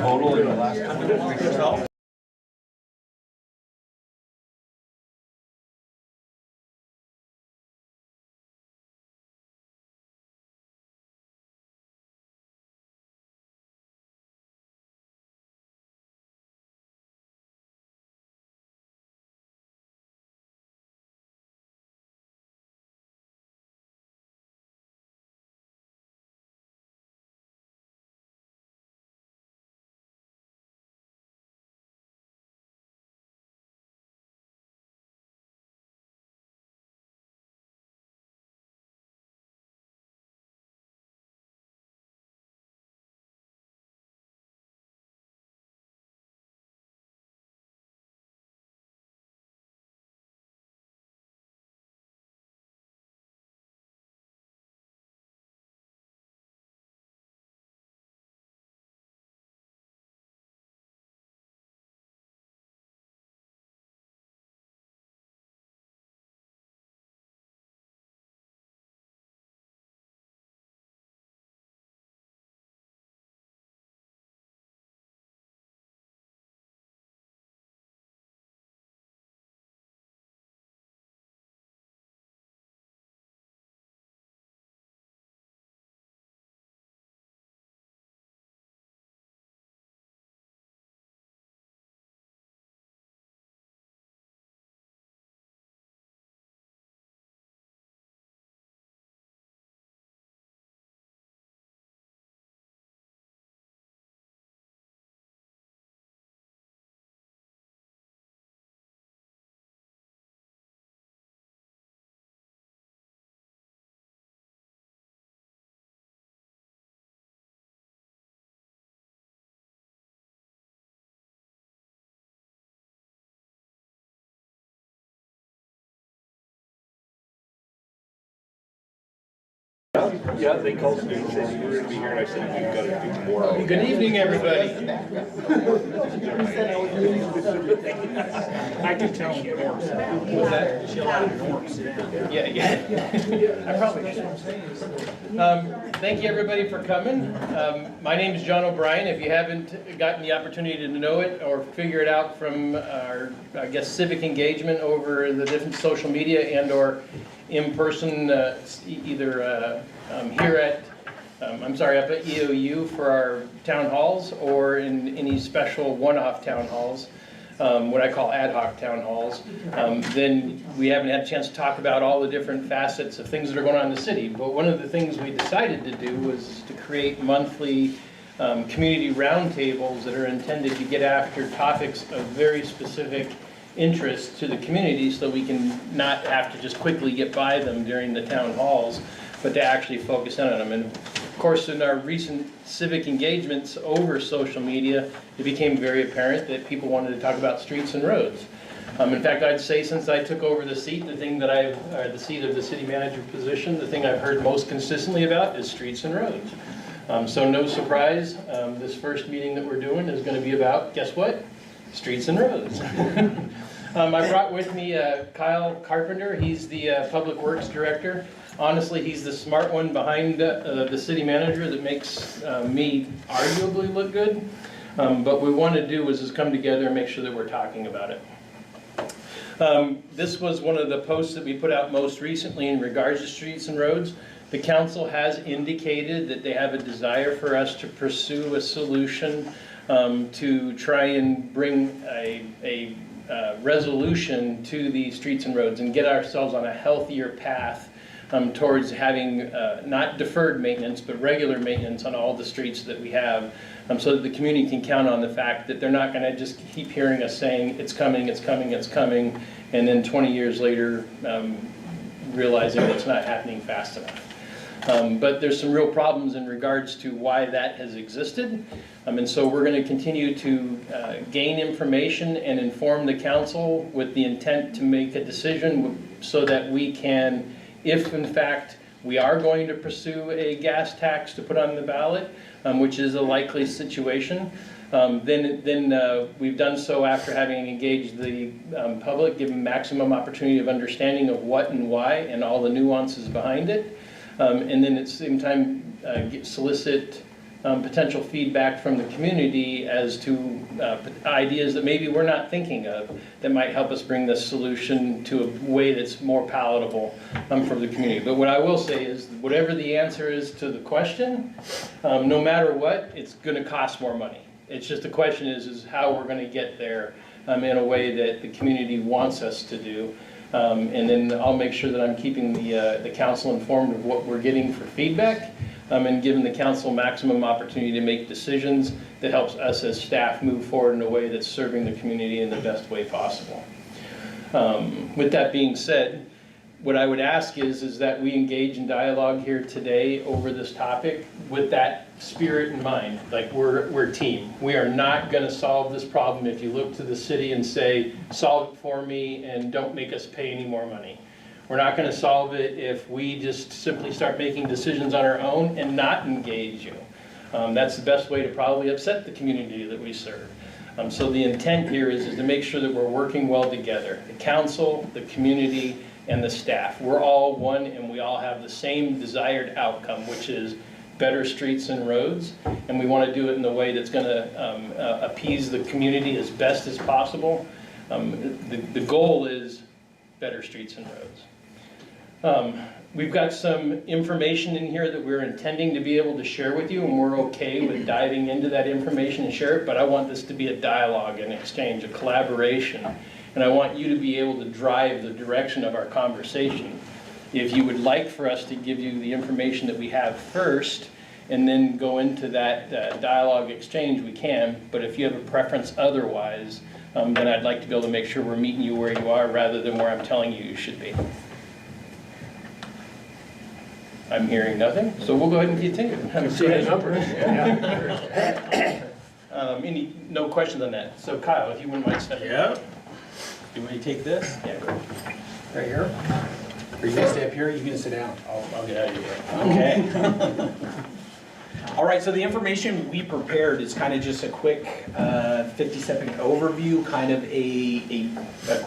total in the last couple of weeks or so? Yeah, they called me and said you were going to be here, and I said you've got to do more. Good evening, everybody. I can tell she works. What's that? She works. Yeah. I probably should. Thank you, everybody, for coming. My name is John O'Brien. If you haven't gotten the opportunity to know it or figure it out from our, I guess, civic engagement over the different social media and or in person, either here at, up at EOU for our town halls or in any special one-off town halls, what I call ad hoc town halls, then we haven't had a chance to talk about all the different facets of things that are going on in the city. But one of the things we decided to do was to create monthly community roundtables that are intended to get after topics of very specific interest to the community, so we can not have to just quickly get by them during the town halls, but to actually focus in on them. And of course, in our recent civic engagements over social media, it became very apparent that people wanted to talk about streets and roads. In fact, I'd say since I took over the seat, the seat of the city manager position, the thing I've heard most consistently about is streets and roads. So no surprise, this first meeting that we're doing is going to be about, guess what? Streets and roads. I brought with me Kyle Carpenter. He's the Public Works Director. Honestly, he's the smart one behind the city manager that makes me arguably look good. But what we want to do is just come together and make sure that we're talking about it. This was one of the posts that we put out most recently in regards to streets and roads. The council has indicated that they have a desire for us to pursue a solution to try and bring a resolution to the streets and roads and get ourselves on a healthier path towards having not deferred maintenance but regular maintenance on all the streets that we have, so that the community can count on the fact that they're not going to just keep hearing us saying it's coming, it's coming, it's coming, and then 20 years later realizing it's not happening fast enough. But there's some real problems in regards to why that has existed. And so we're going to continue to gain information and inform the council with the intent to make a decision so that we can, if in fact we are going to pursue a gas tax to put on the ballot, which is a likely situation, then we've done so after having engaged the public, given maximum opportunity of understanding of what and why and all the nuances behind it. And then at the same time solicit potential feedback from the community as to ideas that maybe we're not thinking of that might help us bring this solution to a way that's more palatable for the community. But what I will say is, whatever the answer is to the question, no matter what, it's going to cost more money. It's just the question is how we're going to get there in a way that the community wants us to do. And then I'll make sure that I'm keeping the council informed of what we're getting for feedback, and giving the council maximum opportunity to make decisions that helps us as staff move forward in a way that's serving the community in the best way possible. With that being said, what I would ask is that we engage in dialogue here today over this topic with that spirit in mind. Like, we're a team. We are not going to solve this problem if you look to the city and say, solve it for me and don't make us pay any more money. We're not going to solve it if we just simply start making decisions on our own and not engage you. That's the best way to probably upset the community that we serve. So the intent here is to make sure that we're working well together. The council, the community, and the staff. We're all one, and we all have the same desired outcome, which is better streets and roads. And we want to do it in a way that's going to appease the community as best as possible. The goal is better streets and roads. We've got some information in here that we're intending to be able to share with you, and we're okay with diving into that information and share it, but I want this to be a dialogue, an exchange, a collaboration, and I want you to be able to drive the direction of our conversation. If you would like for us to give you the information that we have first, and then go into that dialogue exchange, we can, but if you have a preference otherwise, then I'd like to be able to make sure we're meeting you where you are rather than where I'm telling you should be. I'm hearing nothing, so we'll go ahead and continue. No questions on that. So Kyle, if you wouldn't mind stepping up. You want me to take this? Yeah, go. Right here? Or you gonna stay up here? You gonna sit down? I'll get out of here. Okay. All right, so the information we prepared is kind of just a quick 50-second overview, kind of a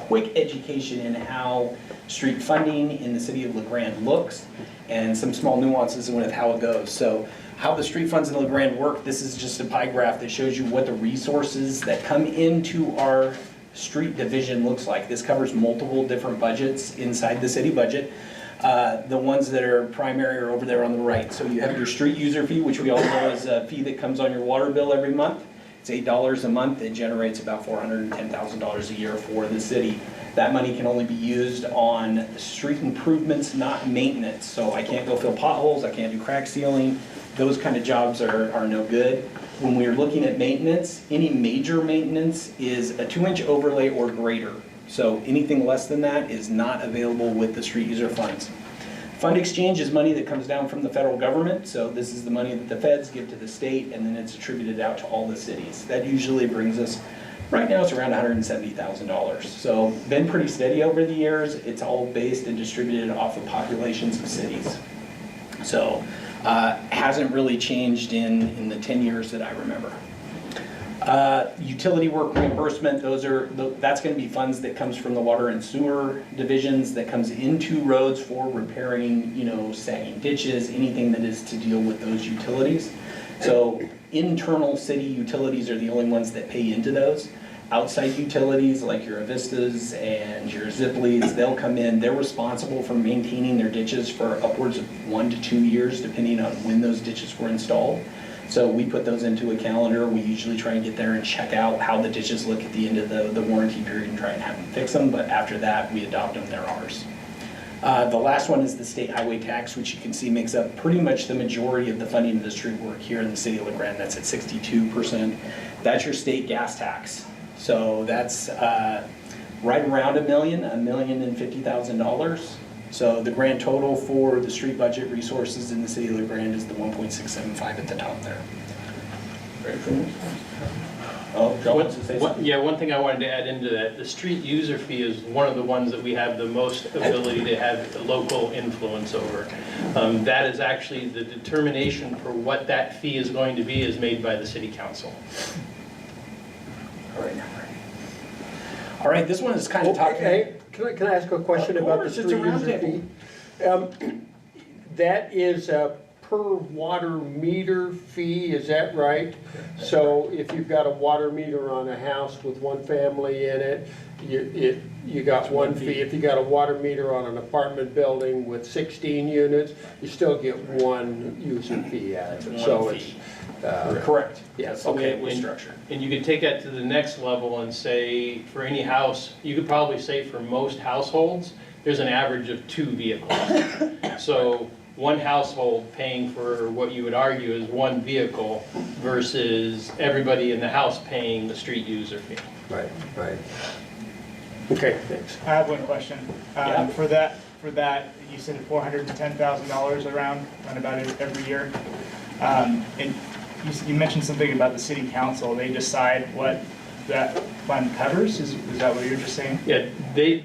quick education in how street funding in the city of LeGrande looks, and some small nuances with how it goes. So how the street funds in LeGrande work, this is just a pie graph that shows you what the resources that come into our street division looks like. This covers multiple different budgets inside the city budget. The ones that are primary are over there on the right. So you have your street user fee, which we all know is a fee that comes on your water bill every month. It's $8 a month. It generates about $410,000 a year for the city. That money can only be used on street improvements, not maintenance. So I can't go fill potholes, I can't do crack sealing. Those kind of jobs are no good. When we are looking at maintenance, any major maintenance is a 2-inch overlay or greater. So anything less than that is not available with the street user funds. Fund exchange is money that comes down from the federal government. So this is the money that the feds give to the state, and then it's attributed out to all the cities. That usually brings us, right now it's around $170,000. So been pretty steady over the years. It's all based and distributed off of populations of cities. So hasn't really changed in the 10 years that I remember. Utility work reimbursement, that's going to be funds that comes from the water and sewer divisions that comes into roads for repairing, sagging ditches, anything that is to deal with those utilities. So internal city utilities are the only ones that pay into those. Outside utilities like your Avistas and your Zipleys, they'll come in, they're responsible for maintaining their ditches for upwards of 1 to 2 years depending on when those ditches were installed. So we put those into a calendar. We usually try and get there and check out how the ditches look at the end of the warranty period and try and have them fix them, but after that we adopt them, they're ours. The last one is the state highway tax, which you can see makes up pretty much the majority of the funding of the street work here in the city of LeGrande. That's at 62%. That's your state gas tax. So that's right around $1,050,000. So the grand total for the street budget resources in the city of LeGrande is the 1.675 at the top there. Oh, Joe wants to say something? Yeah, one thing I wanted to add into that, the street user fee is one of the ones that we have the most ability to have local influence over. That is actually the determination for what that fee is going to be is made by the city council. All right, this one is kind of talking. Hey, can I ask a question about the street user fee? That is per water meter fee, is that right? So if you've got a water meter on a house with one family in it, you got one fee. If you got a water meter on an apartment building with 16 units, you still get one user fee out of it. So One it's, fee. Correct. yeah, That's the way it okay, was and- structured. And you could take that to the next level and say, for any house, you could probably say for most households, there's an average of 2 vehicles. So one household paying for what you would argue is one vehicle versus everybody in the house paying the street user fee. right, right. Okay, thanks. I have one question. Yeah. For that, you said $410,000 around about it every year. And you mentioned something about the city council. They decide what that fund covers? Is that what you're just saying? Yeah, the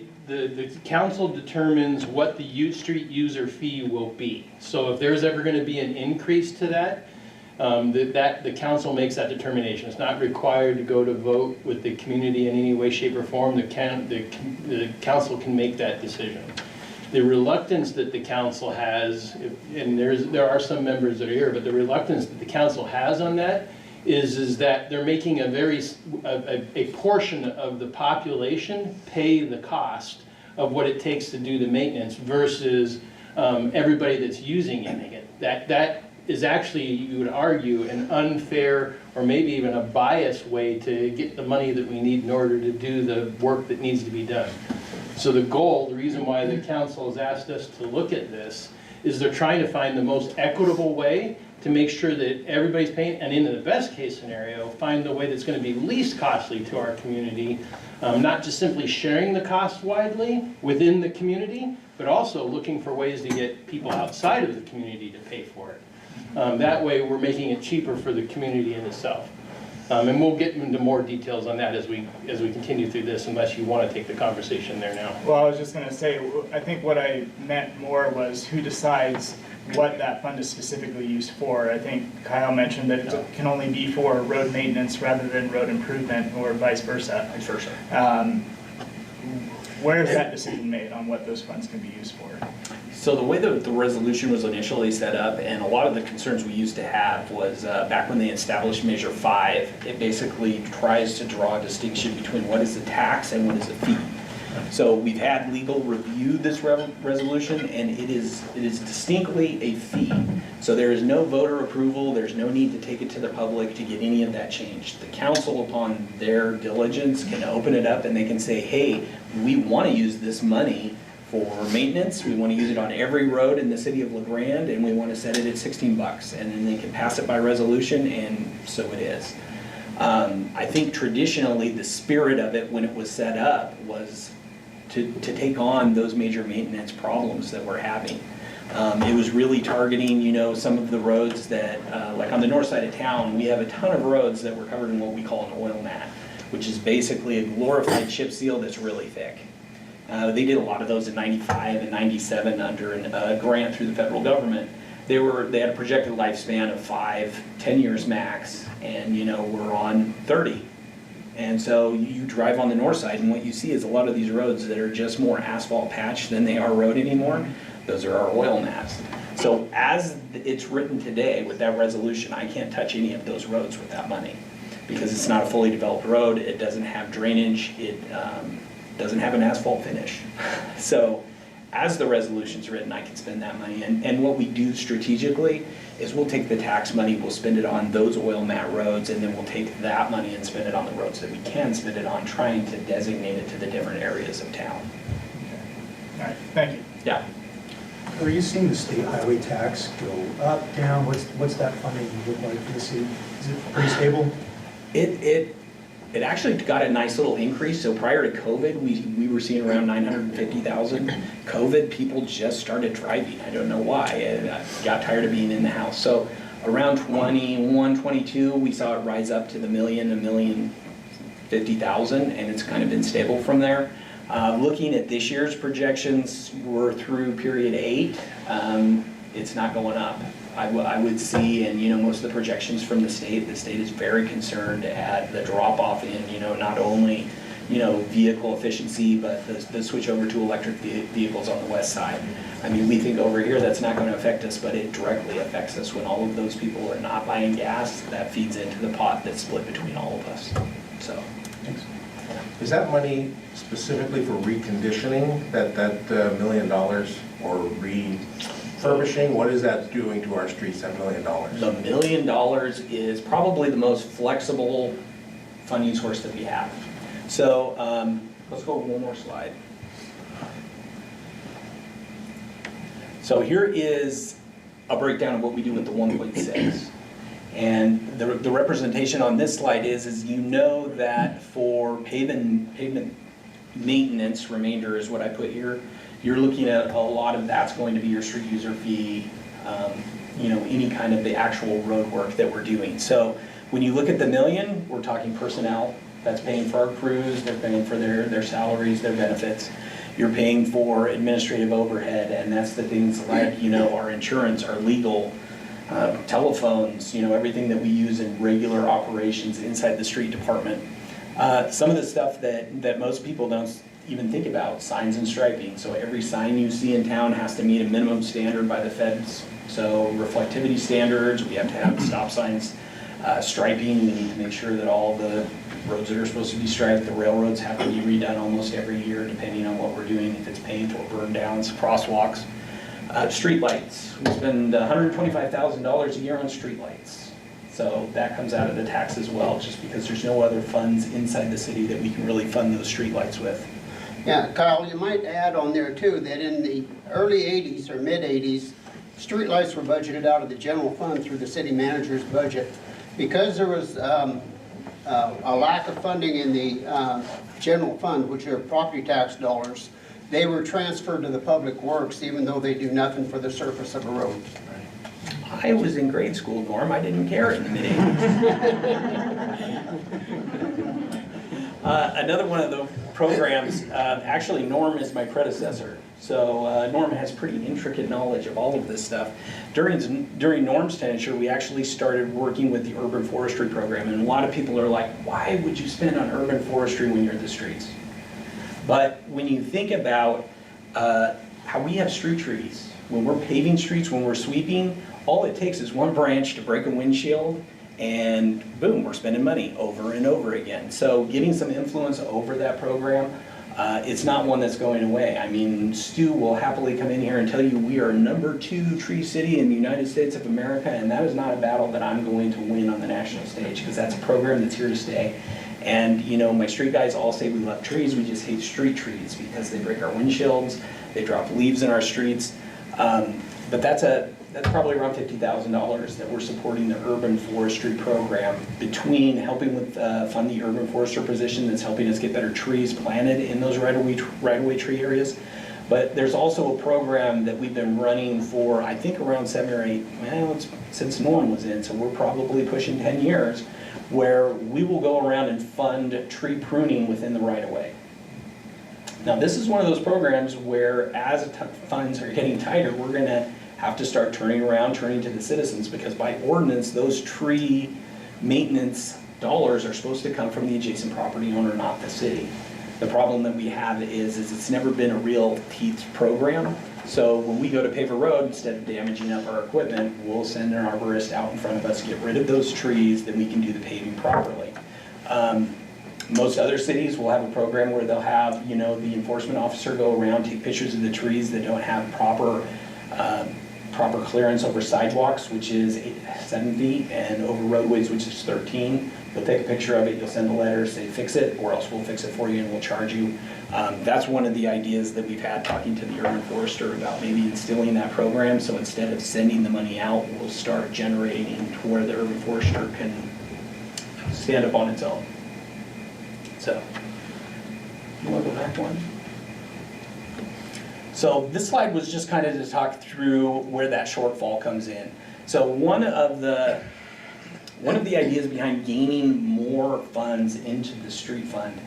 council determines what the street user fee will be. So if there's ever going to be an increase to that, the council makes that determination. It's not required to go to vote with the community in any way, shape, or form. The council can make that decision. The reluctance that the council has, and there are some members that are here, but the reluctance that the council has on that is that they're making a portion of the population pay the cost of what it takes to do the maintenance versus everybody that's using it. That is actually, you would argue, an unfair or maybe even a biased way to get the money that we need in order to do the work that needs to be done. So the goal, the reason why the council has asked us to look at this, is they're trying to find the most equitable way to make sure that everybody's paying, and in the best case scenario, find the way that's going to be least costly to our community, not just simply sharing the cost widely within the community, but also looking for ways to get people outside of the community to pay for it. That way we're making it cheaper for the community in itself. And we'll get into more details on that as we continue through this, unless you want to take the conversation there now. Well, I was just going to say, I think what I meant more was who decides what that fund is specifically used for. I think Kyle mentioned that it can only be for road maintenance rather than road improvement, or vice versa. Vice versa. Where is that decision made on what those funds can be used for? So the way that the resolution was initially set up, and a lot of the concerns we used to have was back when they established Measure 5, it basically tries to draw a distinction between what is a tax and what is a fee. So we've had legal review this resolution, and it is distinctly a fee. So there is no voter approval, there's no need to take it to the public to get any of that changed. The council, upon their diligence, can open it up and they can say, hey, we want to use this money for maintenance, we want to use it on every road in the city of LaGrande, and we want to set it at $16, and then they can pass it by resolution, and so it is. I think traditionally the spirit of it when it was set up was to take on those major maintenance problems that we're having. It was really targeting, some of the roads that, like on the north side of town, we have a ton of roads that were covered in what we call an oil mat, which is basically a glorified chip seal that's really thick. They did a lot of those in 95 and 97 under a grant through the federal government. They had a projected lifespan of 5-10 years max, and we're on 30. And so you drive on the north side, and what you see is a lot of these roads that are just more asphalt patch than they are road anymore. Those are our oil mats. So as it's written today with that resolution, I can't touch any of those roads with that money because it's not a fully developed road. It doesn't have drainage. It doesn't have an asphalt finish. So as the resolution's written, I can spend that money. And what we do strategically is we'll take the tax money, we'll spend it on those oil mat roads, and then we'll take that money and spend it on the roads that we can spend it on, trying to designate it to the different areas of town. All right, thank you. Yeah. Are you seeing the state highway tax go up, down? What's that funding look like for the city? Is it pretty stable? It actually got a nice little increase. So prior to COVID, we were seeing around 950,000. COVID, people just started driving. I don't know why. I got tired of being in the house. So around 21, 22, we saw it rise up to the $1,050,000, and it's kind of been stable from there. Looking at this year's projections, we're through period 8. It's not going up. I would see, and most of the projections from the state is very concerned at the drop off in, not only vehicle efficiency, but the switch over to electric vehicles on the west side. I mean, we think over here that's not going to affect us, but it directly affects us. When all of those people are not buying gas, that feeds into the pot that's split between all of us. So. Is that money specifically for reconditioning, that $1 million, or refurbishing? What is that doing to our streets, that $1 million? The $1 million is probably the most flexible funding source that we have. So let's go one more slide. So here is a breakdown of what we do with the 1.6. And the representation on this slide is you know that for pavement maintenance, remainder is what I put here, you're looking at a lot of that's going to be your street user fee, any kind of the actual road work that we're doing. So when you look at the $1 million, we're talking personnel. That's paying for our crews, they're paying for their salaries, their benefits. You're paying for administrative overhead, and that's the things like, our insurance, our legal, telephones, everything that we use in regular operations inside the street department. Some of the stuff that most people don't even think about, signs and striping. So every sign you see in town has to meet a minimum standard by the feds. So reflectivity standards, we have to have stop signs, striping, we need to make sure that all the roads that are supposed to be striped, the railroads have to be redone almost every year depending on what we're doing, if it's paint or burn downs, crosswalks. Street lights, we spend $125,000 a year on street lights. So that comes out of the tax as well, just because there's no other funds inside the city that we can really fund those street lights with. Yeah, Kyle, you might add on there too that in the early 80s or mid 80s, street lights were budgeted out of the general fund through the city manager's budget. Because there was a lack of funding in the general fund, which are property tax dollars, they were transferred to the public works even though they do nothing for the surface of a road. I was in grade school, Norm, I didn't care in the mid-80s. Another one of the programs, actually Norm is my predecessor. So Norm has pretty intricate knowledge of all of this stuff. During Norm's tenure, we actually started working with the urban forestry program, and a lot of people are like, why would you spend on urban forestry when you're in the streets? But when you think about how we have street trees, when we're paving streets, when we're sweeping, all it takes is one branch to break a windshield, and boom, we're spending money over and over again. So getting some influence over that program, it's not one that's going away. I mean, Stu will happily come in here and tell you we are #2 tree city in the United States of America, and that is not a battle that I'm going to win on the national stage, because that's a program that's here to stay. And my street guys all say we love trees, we just hate street trees because they break our windshields, they drop leaves in our streets. But that's probably around $50,000 that we're supporting the urban forestry program, between helping with fund the urban forester position that's helping us get better trees planted in those right-of-way tree areas. But there's also a program that we've been running for, I think, around 7 or 8, since Norm was in, so we're probably pushing 10 years, where we will go around and fund tree pruning within the right-of-way. Now, this is one of those programs where, as funds are getting tighter, we're going to have to start turning to the citizens, because by ordinance, those tree maintenance dollars are supposed to come from the adjacent property owner, not the city. The problem that we have is it's never been a real teeth program. So when we go to pave a road, instead of damaging up our equipment, we'll send an arborist out in front of us, get rid of those trees, then we can do the paving properly. Most other cities will have a program where they'll have, the enforcement officer go around, take pictures of the trees that don't have proper clearance over sidewalks, which is 7 feet, and over roadways, which is 13. You'll take a picture of it, you'll send a letter, say fix it, or else we'll fix it for you and we'll charge you. That's one of the ideas that we've had, talking to the urban forester about maybe instilling that program. So instead of sending the money out, we'll start generating to where the urban forester can stand up on its own. So, you want to go back one? So this slide was just kind of to talk through where that shortfall comes in. So one of the ideas behind gaining more funds into the street fund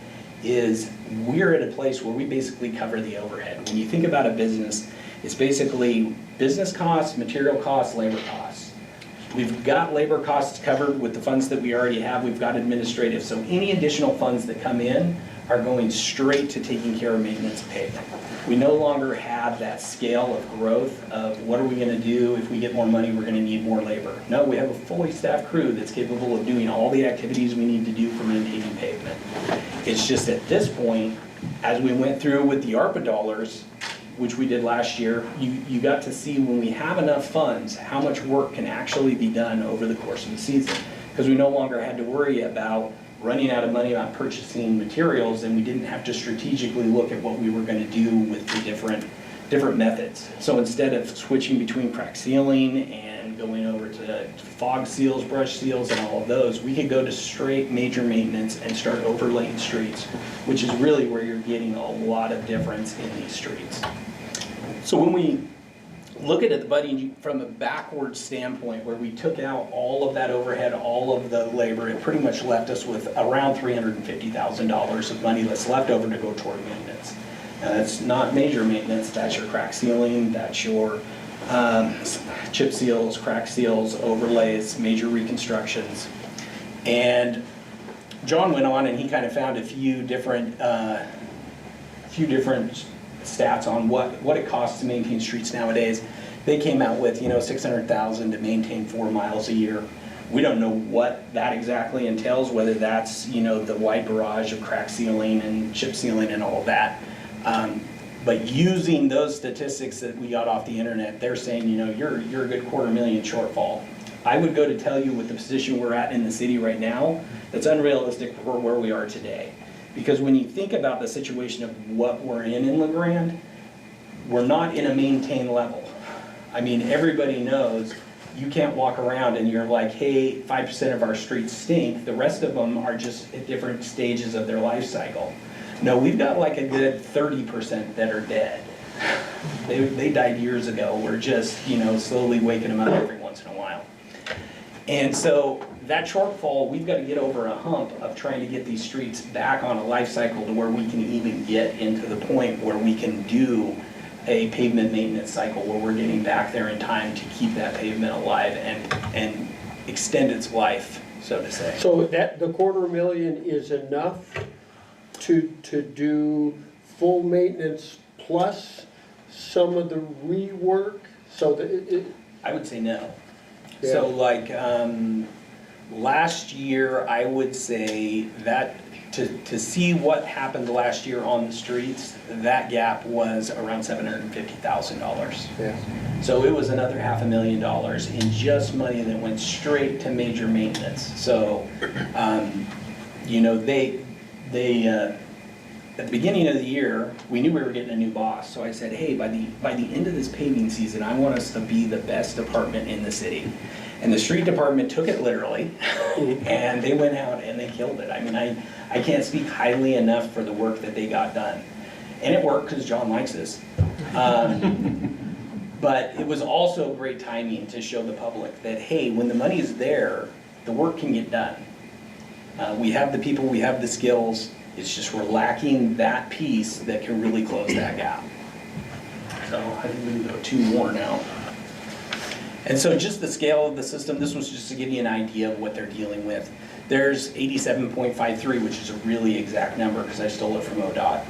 is we're at a place where we basically cover the overhead. When you think about a business, it's basically business costs, material costs, labor costs. We've got labor costs covered with the funds that we already have. We've got administrative. So any additional funds that come in are going straight to taking care of maintenance pay. We no longer have that scale of growth of what are we going to do if we get more money, we're going to need more labor. No, we have a fully staffed crew that's capable of doing all the activities we need to do for maintaining pavement. It's just at this point, as we went through with the ARPA dollars, which we did last year, you got to see when we have enough funds, how much work can actually be done over the course of the season. Because we no longer had to worry about running out of money on purchasing materials, and we didn't have to strategically look at what we were going to do with the different methods. So instead of switching between crack sealing and going over to fog seals, brush seals, and all of those, we could go to straight major maintenance and start overlaying streets, which is really where you're getting a lot of difference in these streets. So when we look at the budget from a backward standpoint, where we took out all of that overhead, all of the labor, it pretty much left us with around $350,000 of money that's left over to go toward maintenance. Now that's not major maintenance, that's your crack sealing, that's your chip seals, crack seals, overlays, major reconstructions. And John went on and he kind of found a few different stats on what it costs to maintain streets nowadays. They came out with, $600,000 to maintain 4 miles a year. We don't know what that exactly entails, whether that's, the wide barrage of crack sealing and chip sealing and all of that. But using those statistics that we got off the internet, they're saying, you're a good $250,000 shortfall. I would go to tell you with the position we're at in the city right now, that's unrealistic for where we are today. Because when you think about the situation of what we're in La Grande, we're not in a maintained level. I mean, everybody knows you can't walk around and you're like, hey, 5% of our streets stink. The rest of them are just at different stages of their life cycle. No, we've got like a good 30% that are dead. They died years ago. We're just, slowly waking them up every once in a while. And so that shortfall, we've got to get over a hump of trying to get these streets back on a life cycle to where we can even get into the point where we can do a pavement maintenance cycle where we're getting back there in time to keep that pavement alive and extend its life, so to say. So that, the $250,000 is enough to do full maintenance plus some of the rework, so that I would say no. Yeah. So like last year, I would say that to see what happened last year on the streets, that gap was around $750,000. Yeah. So it was another $500,000 in just money that went straight to major maintenance. So, they at the beginning of the year, we knew we were getting a new boss. So I said, hey, by the end of this paving season, I want us to be the best department in the city. And the street department took it literally, and they went out and they killed it. I mean, I can't speak highly enough for the work that they got done. And it worked because John likes this. But it was also great timing to show the public that, hey, when the money is there, the work can get done. We have the people, we have the skills. It's just we're lacking that piece that can really close that gap. So I think we can go 2 more now. And so just the scale of the system, this was just to give you an idea of what they're dealing with. There's 87.53, which is a really exact number because I stole it from ODOT.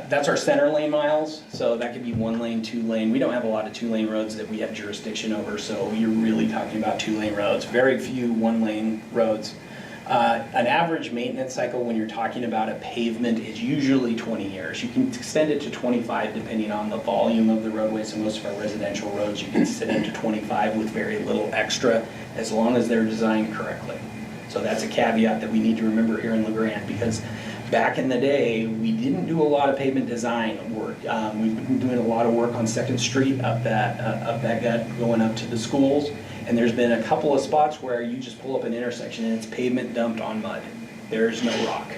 That's our center lane miles, so that could be 1 lane, 2 lane. We don't have a lot of 2-lane roads that we have jurisdiction over, so you're really talking about 2-lane roads. Very few 1-lane roads. An average maintenance cycle when you're talking about a pavement is usually 20 years. You can extend it to 25 depending on the volume of the roadway. So most of our residential roads you can extend it to 25 with very little extra as long as they're designed correctly. So that's a caveat that we need to remember here in La Grande, because back in the day we didn't do a lot of pavement design work. We've been doing a lot of work on 2nd Street up that gut going up to the schools. And there's been a couple of spots where you just pull up an intersection and it's pavement dumped on mud. There's no rock.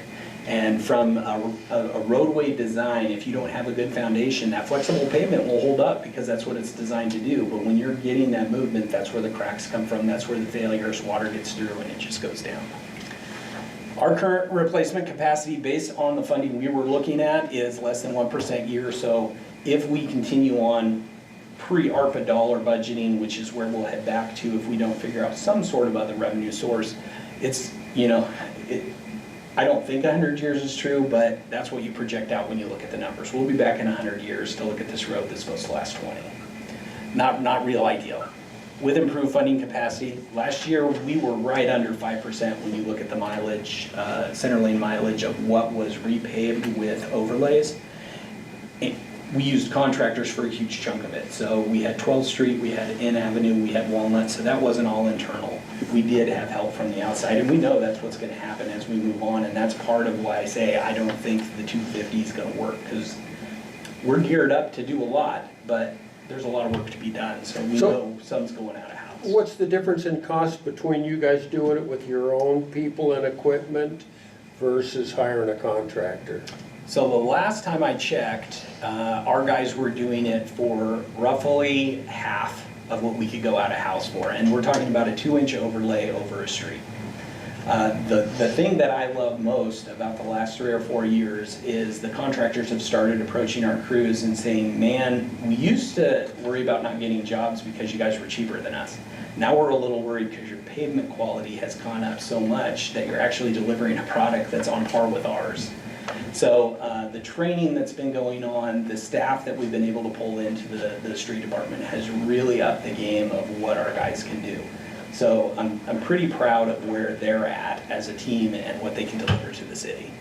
And from a roadway design, if you don't have a good foundation, that flexible pavement will hold up because that's what it's designed to do. But when you're getting that movement, that's where the cracks come from, that's where the failures, water gets through, and it just goes down. Our current replacement capacity based on the funding we were looking at is less than 1% a year. So if we continue on pre-ARPA dollar budgeting, which is where we'll head back to if we don't figure out some sort of other revenue source. It's, I don't think 100 years is true, but that's what you project out when you look at the numbers. We'll be back in 100 years to look at this road that's supposed to last 20. Not real ideal. With improved funding capacity, last year we were right under 5% when you look at the mileage, center lane mileage of what was repaved with overlays. We used contractors for a huge chunk of it. So we had 12th Street, we had N Avenue, we had Walnut, so that wasn't all internal. We did have help from the outside, and we know that's what's gonna happen as we move on, and that's part of why I say I don't think the 250 is gonna work, because we're geared up to do a lot, but there's a lot of work to be done, so we know some's going out of house. What's the difference in cost between you guys doing it with your own people and equipment versus hiring a contractor? So the last time I checked, our guys were doing it for roughly half of what we could go out of house for. And we're talking about a 2-inch overlay over a street. The thing that I love most about the last 3 or 4 years is the contractors have started approaching our crews and saying, man, we used to worry about not getting jobs because you guys were cheaper than us. Now we're a little worried because your pavement quality has gone up so much that you're actually delivering a product that's on par with ours. So the training that's been going on, the staff that we've been able to pull into the street department has really upped the game of what our guys can do. So I'm pretty proud of where they're at as a team and what they can deliver to the city.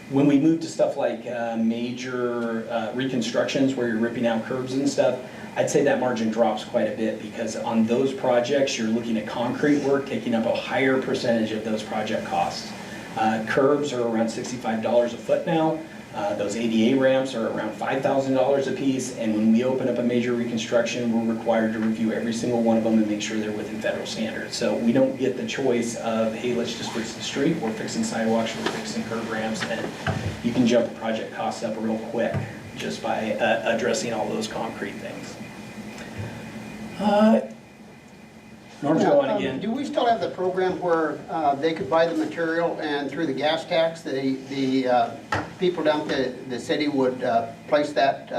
When we move to stuff like major reconstructions where you're ripping out curbs and stuff, I'd say that margin drops quite a bit, because on those projects, you're looking at concrete work taking up a higher percentage of those project costs. Curbs are around $65 a foot now. Those ADA ramps are around $5,000 a piece, and when we open up a major reconstruction, we're required to review every single one of them and make sure they're within federal standards. So we don't get the choice of, hey, let's just fix the street, we're fixing sidewalks, we're fixing curb ramps, and you can jump the project costs up real quick just by addressing all those concrete things. Norm's going again. Do we still have the program where they could buy the material and through the gas tax, the people down at the city would place that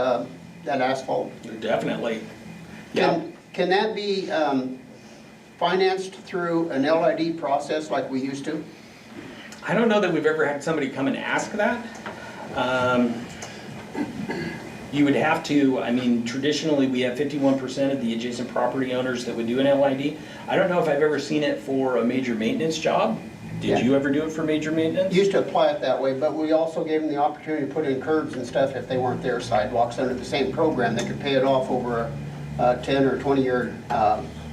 asphalt? Definitely. Yeah. Can that be financed through an LID process like we used to? I don't know that we've ever had somebody come and ask that. You would have to, I mean, traditionally we have 51% of the adjacent property owners that would do an LID. I don't know if I've ever seen it for a major maintenance job. Did you ever do it for major maintenance? Used to apply it that way, but we also gave them the opportunity to put in curbs and stuff if they weren't there, sidewalks under the same program. They could pay it off over a 10 or 20-year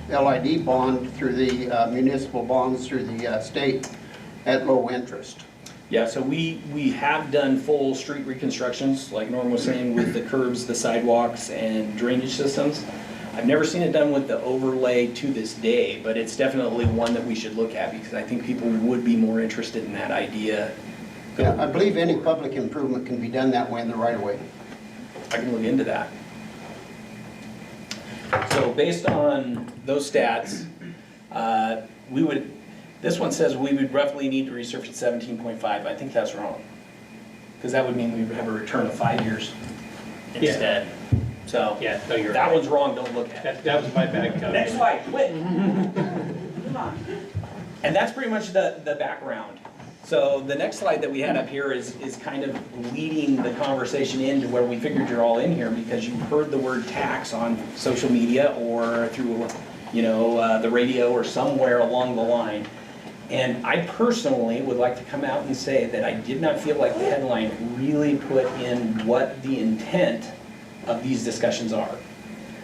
LID bond through the municipal bonds through the state at low interest. Yeah, so we have done full street reconstructions, like Norm was saying, with the curbs, the sidewalks, and drainage systems. I've never seen it done with the overlay to this day, but it's definitely one that we should look at, because I think people would be more interested in that idea. Yeah, I believe any public improvement can be done that way in the right of way. I can look into that. So based on those stats, this one says we would roughly need to resurface 17.5. I think that's wrong, because that would mean we would have a return of 5 years instead. So Yeah, no, you're that right. one's wrong, don't look at it. That was my bad. Next slide, quit. Come on. And that's pretty much the background. So the next slide that we had up here is kind of leading the conversation into where we figured you're all in here, because you heard the word tax on social media or through the radio or somewhere along the line. And I personally would like to come out and say that I did not feel like the headline really put in what the intent of these discussions are.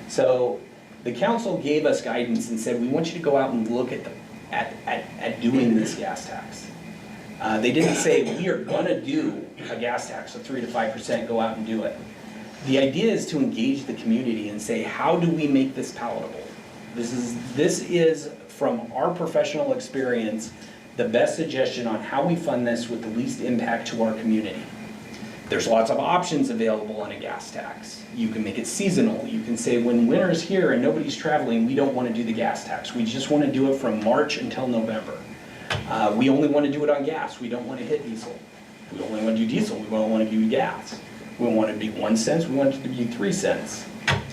So the council gave us guidance and said, we want you to go out and look at doing this gas tax. They didn't say, we are gonna do a gas tax of 3 to 5%, go out and do it. The idea is to engage the community and say, how do we make this palatable? This is from our professional experience, the best suggestion on how we fund this with the least impact to our community. There's lots of options available on a gas tax. You can make it seasonal. You can say when winter's here and nobody's traveling, we don't want to do the gas tax. We just want to do it from March until November. We only want to do it on gas. We don't want to hit diesel. We only want to do diesel. We don't want to do gas. We want it to be 1 cent, we want it to be 3 cents.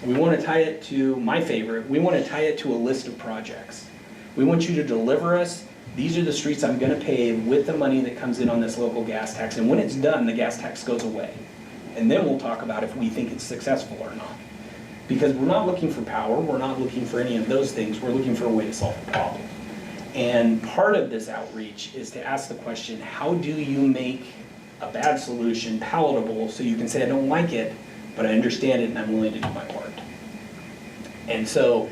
We want to tie it to, my favorite, we want to tie it to a list of projects. We want you to deliver us, these are the streets I'm gonna pave with the money that comes in on this local gas tax, and when it's done, the gas tax goes away. And then we'll talk about if we think it's successful or not. Because we're not looking for power, we're not looking for any of those things, we're looking for a way to solve the problem. And part of this outreach is to ask the question, how do you make a bad solution palatable so you can say, I don't like it, but I understand it and I'm willing to do my part. And so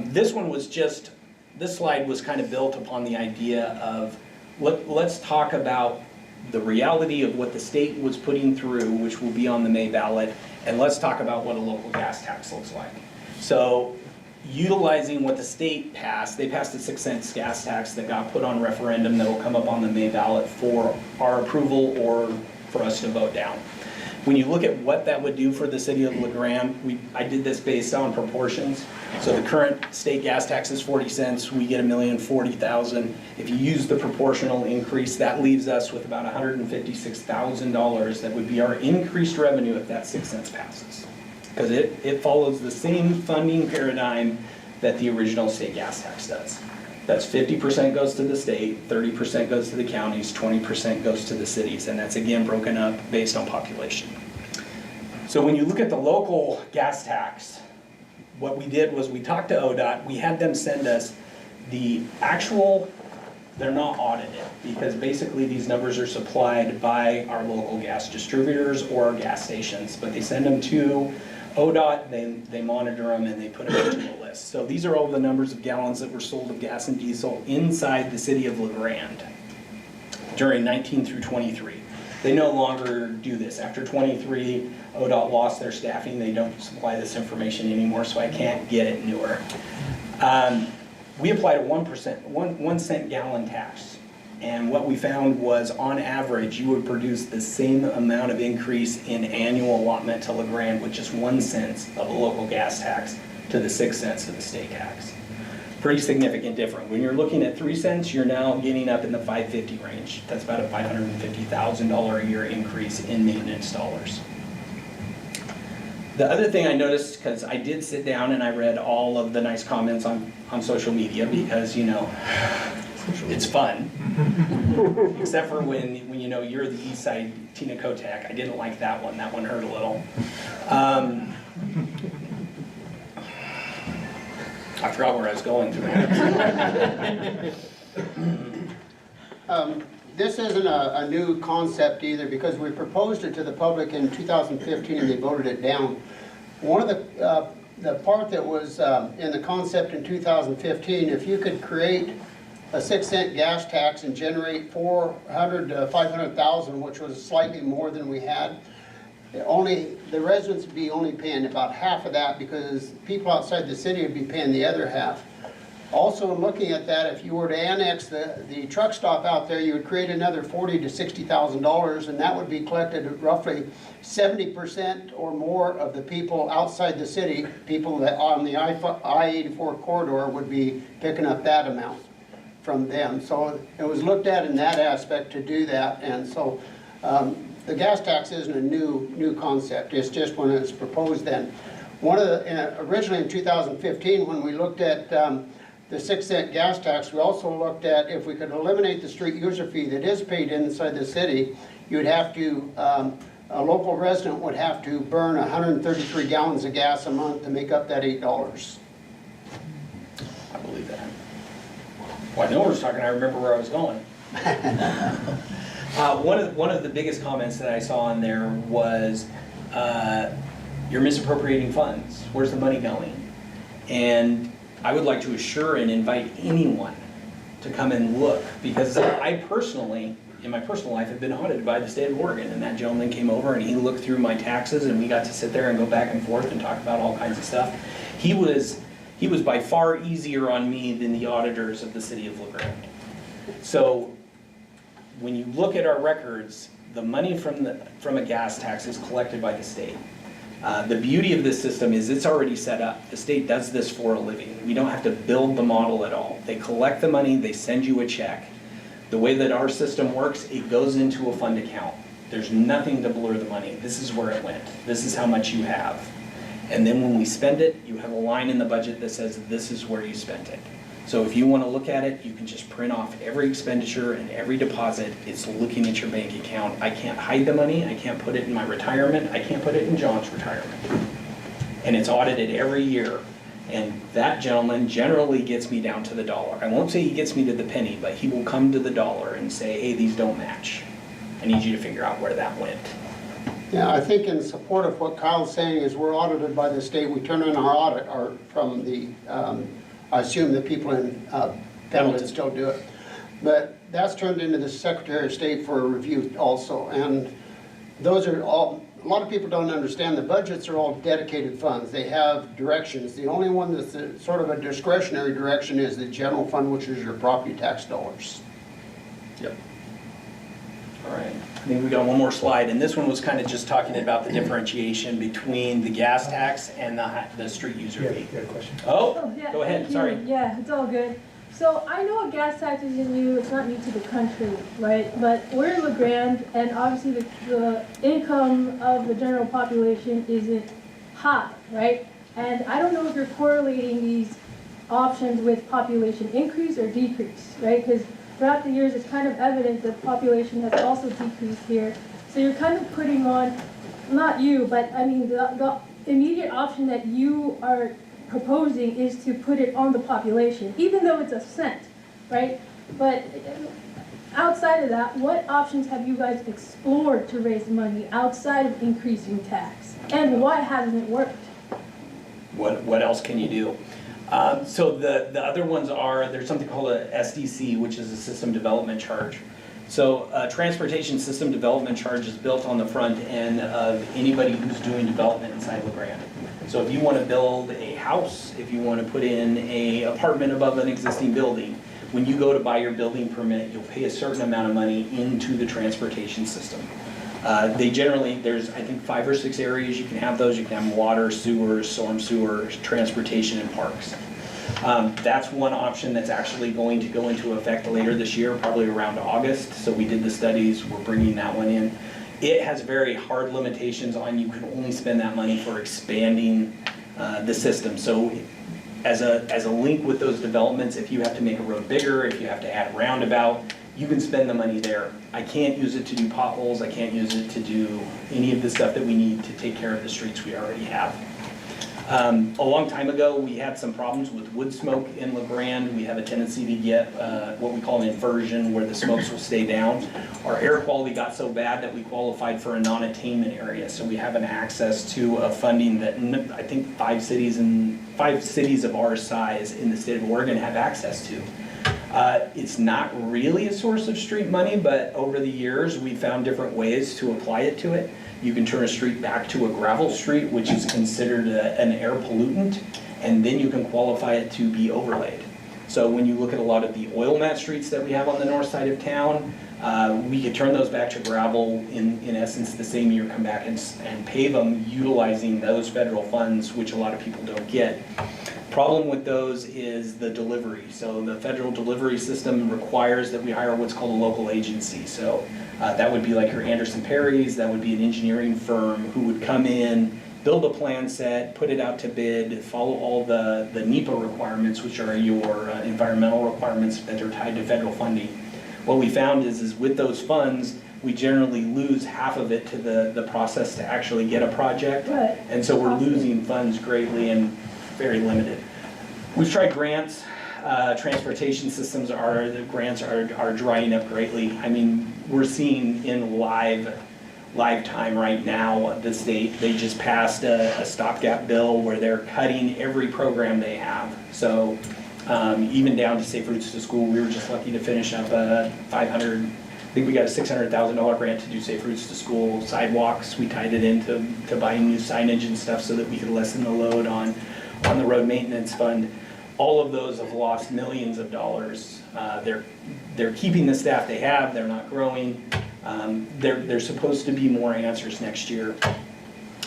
this one was just, this slide was kind of built upon the idea of, let's talk about the reality of what the state was putting through, which will be on the May ballot, and let's talk about what a local gas tax looks like. So utilizing what the state passed, they passed a 6 cents gas tax that got put on referendum that will come up on the May ballot for our approval or for us to vote down. When you look at what that would do for the city of LeGrand, I did this based on proportions. So the current state gas tax is 40 cents, we get $1,040,000. If you use the proportional increase, that leaves us with about $156,000 that would be our increased revenue if that 6 cents passes. Because it follows the same funding paradigm that the original state gas tax does. That's 50% goes to the state, 30% goes to the counties, 20% goes to the cities, and that's again broken up based on population. So when you look at the local gas tax, what we did was we talked to ODOT, we had them send us the actual, they're not audited, because basically these numbers are supplied by our local gas distributors or our gas stations, but they send them to ODOT, they monitor them and they put them into a list. So these are all the numbers of gallons that were sold of gas and diesel inside the city of LeGrand during 19 through 23. They no longer do this. After 23, ODOT lost their staffing. They don't supply this information anymore, so I can't get it newer. We applied a 1 cent gallon tax. And what we found was, on average, you would produce the same amount of increase in annual allotment to LeGrand with just 1 cent of a local gas tax to the 6 cents of the state tax. Pretty significant difference. When you're looking at 3 cents, you're now getting up in the $550 range. That's about a $550,000 a year increase in maintenance dollars. The other thing I noticed, because I did sit down and I read all of the nice comments on social media, because, you know, it's fun. Except for when you know you're the East Side Tina Kotek. I didn't like that one. That one hurt a little. I forgot where I was going through that. This isn't a new concept either, because we proposed it to the public in 2015 and they voted it down. One of the part that was in the concept in 2015, if you could create a 6 cent gas tax and generate 400 to 500,000, which was slightly more than we had, the residents would be only paying about half of that, because people outside the city would be paying the other half. Also, looking at that, if you were to annex the truck stop out there, you would create another $40,000 to $60,000, and that would be collected at roughly 70% or more of the people outside the city, people that on the I-84 corridor, would be picking up that amount from them. So it was looked at in that aspect to do that, and so the gas tax isn't a new concept. It's just when it was proposed then. Originally in 2015, when we looked at the 6 cent gas tax, we also looked at if we could eliminate the street user fee that is paid inside the city, you would have to, a local resident would have to burn 133 gallons of gas a month to make up that $8. I believe that. Well, I know where I was talking, I remember where I was going. One of the biggest comments that I saw on there was, you're misappropriating funds. Where's the money going? And I would like to assure and invite anyone to come and look, because I personally, in my personal life, have been audited by the state of Oregon, and that gentleman came over and he looked through my taxes and we got to sit there and go back and forth and talk about all kinds of stuff. He was by far easier on me than the auditors of the city of LeGrand. So when you look at our records, the money from a gas tax is collected by the state. The beauty of this system is it's already set up. The state does this for a living. We don't have to build the model at all. They collect the money, they send you a check. The way that our system works, it goes into a fund account. There's nothing to blur the money. This is where it went. This is how much you have. And then when we spend it, you have a line in the budget that says this is where you spent it. So if you want to look at it, you can just print off every expenditure and every deposit. It's looking at your bank account. I can't hide the money. I can't put it in my retirement. I can't put it in John's retirement. And it's audited every year. And that gentleman generally gets me down to the dollar. I won't say he gets me to the penny, but he will come to the dollar and say, hey, these don't match. I need you to figure out where that went. Yeah, I think in support of what Kyle's saying is we're audited by the state. We turn in our audit from the, I assume the people in Pendleton still do it. But that's turned into the Secretary of State for a review also. And those are all, a lot of people don't understand the budgets are all dedicated funds. They have directions. The only one that's sort of a discretionary direction is the general fund, which is your property tax dollars. Yep. All right, I think we got one more slide, and this one was kind of just talking about the differentiation between the gas tax and the street user Yeah, fee. you had a question? Oh, yeah, go ahead, thank you. sorry. Yeah, it's all good. So I know a gas tax isn't new, it's not new to the country, right? But we're in Grande, and obviously the income of the general population isn't high, right? And I don't know if you're correlating these options with population increase or decrease, right? Because throughout the years, it's kind of evident that population has also decreased here. So you're kind of putting on, not you, but I mean, the immediate option that you are proposing is to put it on the population, even though it's a cent, right? But outside of that, what options have you guys explored to raise money outside of increasing tax? And why hasn't it worked? What else can you do? So the other ones are, there's something called a SDC, which is a system development charge. So a transportation system development charge is built on the front end of anybody who's doing development inside Grande. So if you want to build a house, if you want to put in an apartment above an existing building, when you go to buy your building permit, you'll pay a certain amount of money into the transportation system. They generally, there's I think 5 or 6 areas you can have those. You can have water, sewer, storm sewer, transportation, and parks. That's one option that's actually going to go into effect later this year, probably around August. So we did the studies, we're bringing that one in. It has very hard limitations on you can only spend that money for expanding the system. So as a link with those developments, if you have to make a road bigger, if you have to add a roundabout, you can spend the money there. I can't use it to do potholes, I can't use it to do any of the stuff that we need to take care of the streets we already have. A long time ago, we had some problems with wood smoke in Grande. We have a tendency to get what we call an inversion, where the smokes will stay down. Our air quality got so bad that we qualified for a non-attainment area. So we have an access to a funding that I think 5 cities of our size in the state of Oregon have access to. It's not really a source of street money, but over the years, we found different ways to apply it to it. You can turn a street back to a gravel street, which is considered an air pollutant, and then you can qualify it to be overlaid. So when you look at a lot of the oil mat streets that we have on the north side of town, we could turn those back to gravel in essence the same year, come back and pave them utilizing those federal funds, which a lot of people don't get. Problem with those is the delivery. So the federal delivery system requires that we hire what's called a local agency. So that would be like your Anderson Perry's, that would be an engineering firm who would come in, build a plan set, put it out to bid, follow all the NEPA requirements, which are your environmental requirements that are tied to federal funding. What we found is with those funds, we generally lose half of it to the process to actually get a project. Right. And so we're losing funds greatly and very limited. We've tried grants. Transportation systems the grants are drying up greatly. I mean, we're seeing in live time right now, the state, they just passed a stopgap bill where they're cutting every program they have. So even down to Safe Routes to School, we were just lucky to finish up a I think we got a $600,000 grant to do Safe Routes to School sidewalks. We tied it into buying new signage and stuff so that we could lessen the load on the road maintenance fund. All of those have lost millions of dollars. They're keeping the staff they have, they're not growing. There's supposed to be more answers next year.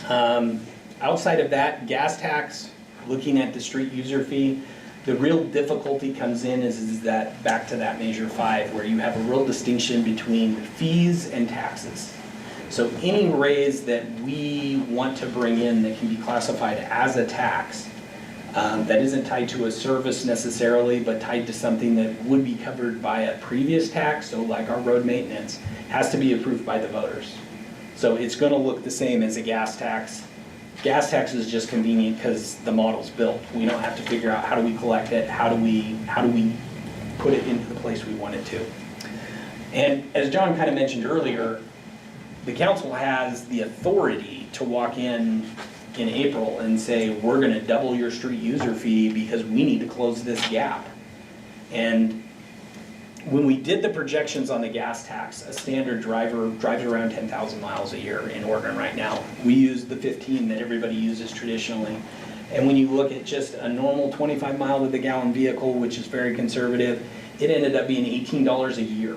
Outside of that, gas tax, looking at the street user fee, the real difficulty comes in is that back to that measure 5, where you have a real distinction between fees and taxes. So any raise that we want to bring in that can be classified as a tax, that isn't tied to a service necessarily, but tied to something that would be covered by a previous tax, so like our road maintenance, has to be approved by the voters. So it's gonna look the same as a gas tax. Gas tax is just convenient because the model's built. We don't have to figure out how do we collect it, how do we put it into the place we want it to. And as John kind of mentioned earlier, the council has the authority to walk in April and say, we're gonna double your street user fee because we need to close this gap. And when we did the projections on the gas tax, a standard driver drives around 10,000 miles a year in Oregon right now. We use the 15 that everybody uses traditionally. And when you look at just a normal 25 mile to the gallon vehicle, which is very conservative, it ended up being $18 a year.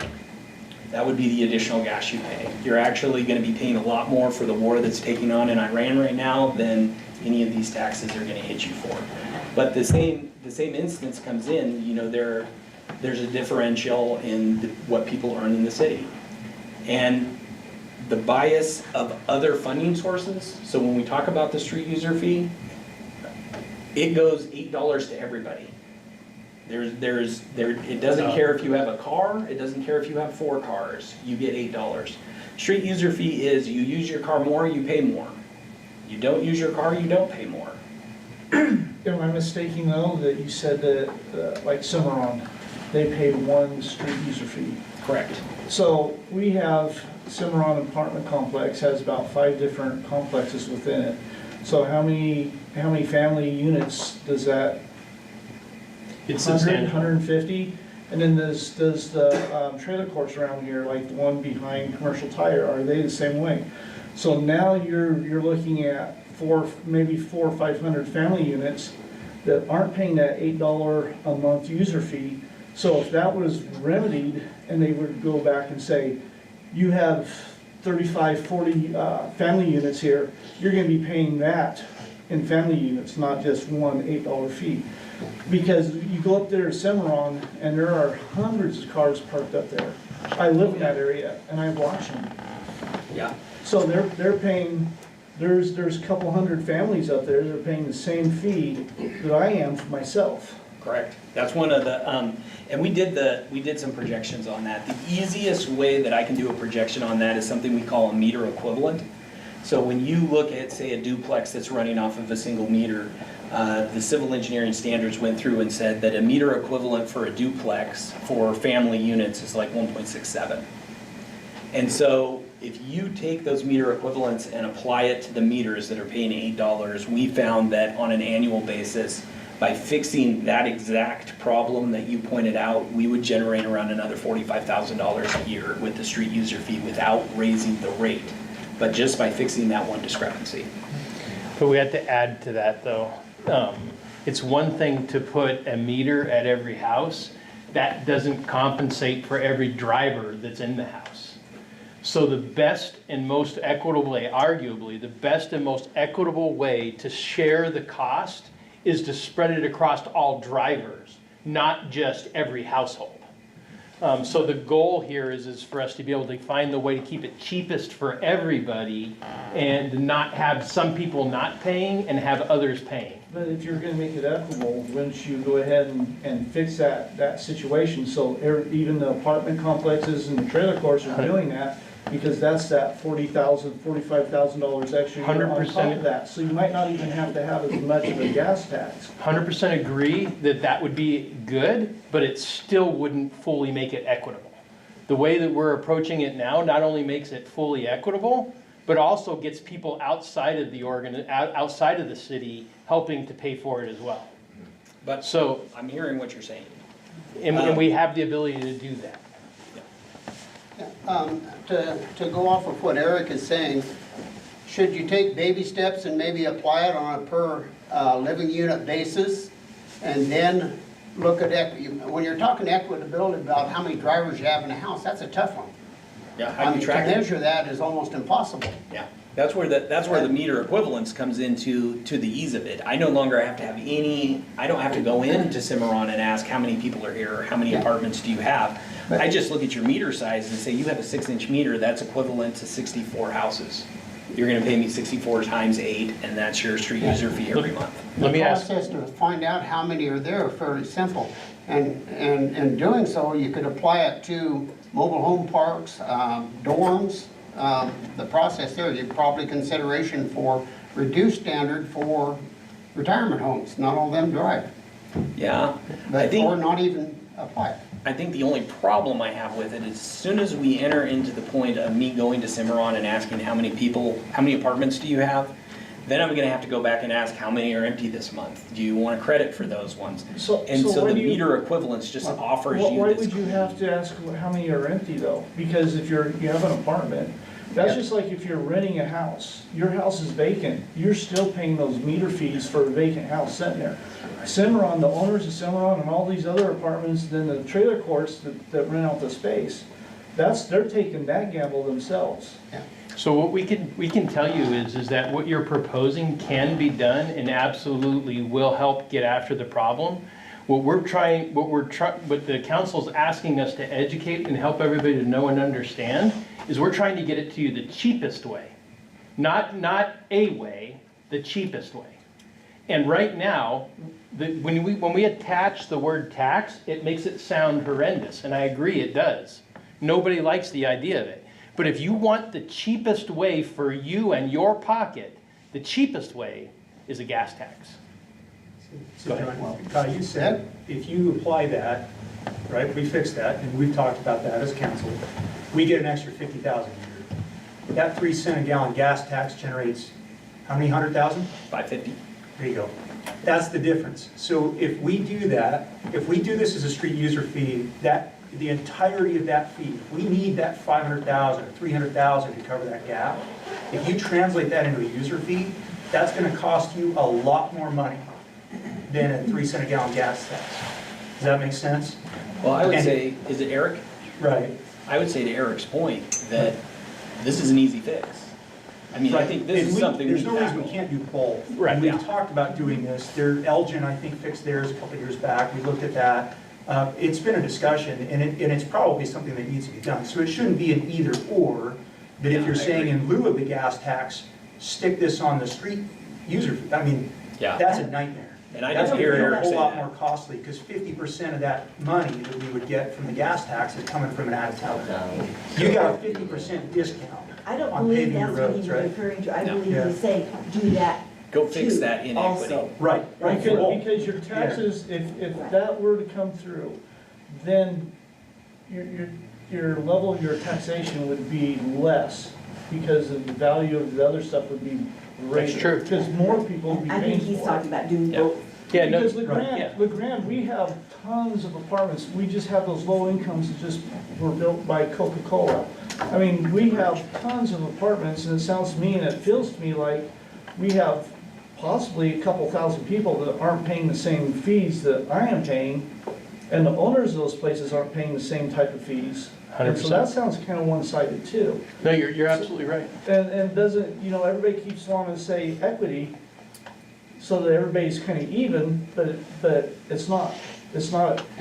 That would be the additional gas you pay. You're actually gonna be paying a lot more for the war that's taking on in Iran right now than any of these taxes are gonna hit you for. But the same instance comes in, you know, there's a differential in what people earn in the city. And the bias of other funding sources, so when we talk about the street user fee, it goes $8 to everybody. It doesn't care if you have a car, it doesn't care if you have 4 cars, you get $8. Street user fee is you use your car more, you pay more. You don't use your car, you don't pay more. Am I mistaking though, that you said that, like Cimarron, they pay 1 street user fee? Correct. So we have, Cimarron apartment complex has about 5 different complexes within it. So how many family units does that? It's 100, substantial. 150? And then does the trailer courts around here, like the one behind Commercial Tire, are they the same way? So now you're looking at maybe 400 or 500 family units that aren't paying that $8 a month user fee. So if that was remedied and they would go back and say, you have 35, 40 family units here, you're gonna be paying that in family units, not just one $8 fee. Because you go up there to Cimarron and there are hundreds of cars parked up there. I live in that area and I watch them. Yeah. So they're paying, there's a couple hundred families up there that are paying the same fee that I am for myself. Correct. That's one of the, and we did some projections on that. The easiest way that I can do a projection on that is something we call a meter equivalent. So when you look at, say, a duplex that's running off of a single meter, the civil engineering standards went through and said that a meter equivalent for a duplex for family units is like 1.67. And so if you take those meter equivalents and apply it to the meters that are paying $8, we found that on an annual basis, by fixing that exact problem that you pointed out, we would generate around another $45,000 a year with the street user fee without raising the rate, but just by fixing that one discrepancy. But we have to add to that though. It's one thing to put a meter at every house. That doesn't compensate for every driver that's in the house. So the best and most equitable way, arguably, the best and most equitable way to share the cost is to spread it across all drivers, not just every household. So the goal here is for us to be able to find the way to keep it cheapest for everybody and not have some people not paying and have others paying. But if you're gonna make it equitable, wouldn't you go ahead and fix that situation? So even the apartment complexes and the trailer courts are doing that, because that's that $40,000, $45,000 extra on top 100%. of that. So you might not even have to have as much of a gas tax. 100% agree that that would be good, but it still wouldn't fully make it equitable. The way that we're approaching it now not only makes it fully equitable, but also gets people outside of the outside of the city helping to pay for it as well. But So, I'm hearing what you're saying. and we have the ability to do that. To go off of what Eric is saying, should you take baby steps and maybe apply it on a per living unit basis? And then look at, when you're talking equitability about how many drivers you have in a house, that's a tough one. Yeah, I how do mean, you to track it? measure that is almost impossible. Yeah, that's where the meter equivalence comes into the ease of it. I no longer have to have I don't have to go into Cimarron and ask how many people are here or how many apartments do you have. I just look at your meter size and say you have a 6-inch meter, that's equivalent to 64 houses. You're gonna pay me 64 times 8, and that's your street user fee every month. Let me The ask, process to find out how many are there are fairly simple. And in doing so, you could apply it to mobile home parks, dorms. The process there, you probably consideration for reduced standard for retirement homes. Not all of them drive, Yeah, I but, think. or not even apply it. I think the only problem I have with it is as soon as we enter into the point of me going to Cimarron and asking how many apartments do you have, then I'm gonna have to go back and ask how many are empty this month. Do you want a credit for those ones? And so why the do you- meter equivalence just offers Why you would this. you have to ask how many are empty though? Because if you have an apartment, that's Yeah. just like if you're renting a house, your house is vacant, you're still paying those meter fees for a vacant house sitting there. Cimarron, the owners of Cimarron and all these other apartments, then the trailer courts that rent out the space, they're taking that gamble themselves. so what we can tell you is that what you're proposing can be done and absolutely will help get after the problem. What the council's asking us to educate and help everybody to know and understand is we're trying to get it to you the cheapest way. Not a way, the cheapest way. And right now, when we attach the word tax, it makes it sound horrendous, and I agree it does. Nobody likes the idea of it. But if you want the cheapest way for you and your pocket, the cheapest way is a gas tax. So John, Kyle, you said if you apply that, right, we fixed that, and we've talked about that as council, we get an extra 50,000 a year. That 3 cent a gallon gas tax generates how many 100,000? 550. There you go. That's the difference. So if we do that, if we do this as a street user fee, the entirety of that fee, if we need that 500,000 or 300,000 to cover that gap, if you translate that into a user fee, that's gonna cost you a lot more money than a 3 cent a gallon gas tax. Does that make sense? Well, I would And- say, is it Eric? Right. I would say to Eric's point that this is an easy fix. I mean, I think this And is something we there's no reason we tackle. can't do both. Right, And yeah. we've talked about doing this. Elgin, I think, fixed theirs a couple of years back. We looked at that. It's been a discussion, and it's probably something that needs to be done. So it shouldn't be an either or, but if Yeah, you're I saying agree. in lieu of the gas tax, stick this on the street user, I mean, Yeah. that's a nightmare. And I That's didn't hear gonna be Eric a whole say lot that. more costly, because 50% of that money that we would get from the gas tax is coming from an out-of-town. You got a 50% discount I don't on believe paving your that's what he roads, was right? referring to. I No. believe Yeah. he's saying, do that Go fix too, that inequity. also. Right. right. Because your taxes, if that were to come through, then your level of your taxation would be less because of the value of the other stuff would be greater. That's true. Because more people would be I think paying he's for talking it. about doing Yeah. both. Yeah, no, Because yeah. LeGrand, we have tons of apartments, we just have those low incomes that just were built by Coca-Cola. I mean, we have tons of apartments, and it sounds to me, and it feels to me like we have possibly a couple thousand people that aren't paying the same fees that I am paying, and the owners of those places aren't paying the same type of fees. And so 100%. that sounds kind of one-sided too. No, you're absolutely right. And doesn't, everybody keeps wanting to say equity, so that everybody's kind of even, but it's not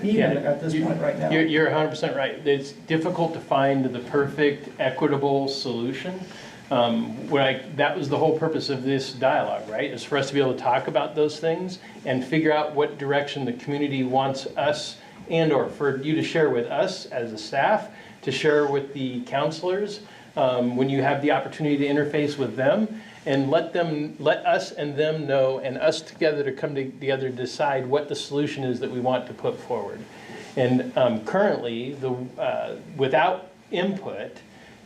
even Yeah. at this point right now. You're 100% right. It's difficult to find the perfect equitable solution. That was the whole purpose of this dialogue, right? Is for us to be able to talk about those things and figure out what direction the community wants us and/or for you to share with us as a staff, to share with the counselors when you have the opportunity to interface with them, and let us and them know, and us together to come together to decide what the solution is that we want to put forward. And currently, without input,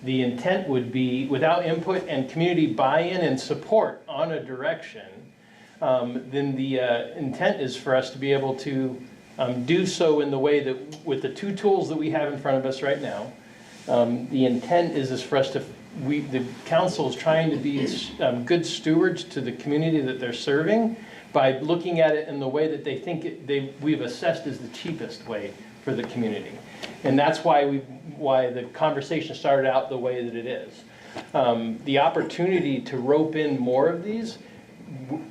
the intent would be, without input and community buy-in and support on a direction, then the intent is for us to be able to do so in the way that, with the two tools that we have in front of us right now, the intent is for us to, the council is trying to be good stewards to the community that they're serving by looking at it in the way that they think we've assessed as the cheapest way for the community. And that's why the conversation started out the way that it is. The opportunity to rope in more of these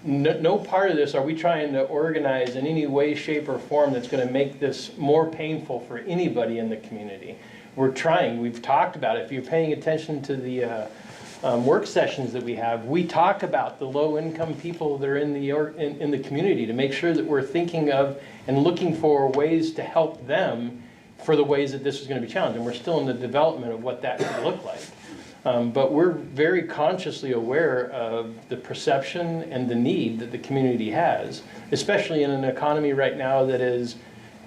no part of this are we trying to organize in any way, shape, or form that's going to make this more painful for anybody in the community. We're trying. We've talked about it. If you're paying attention to the work sessions that we have, we talk about the low-income people that are in the community to make sure that we're thinking of and looking for ways to help them for the ways that this is going to be challenged. And we're still in the development of what that could look like. But we're very consciously aware of the perception and the need that the community has, especially in an economy right now that is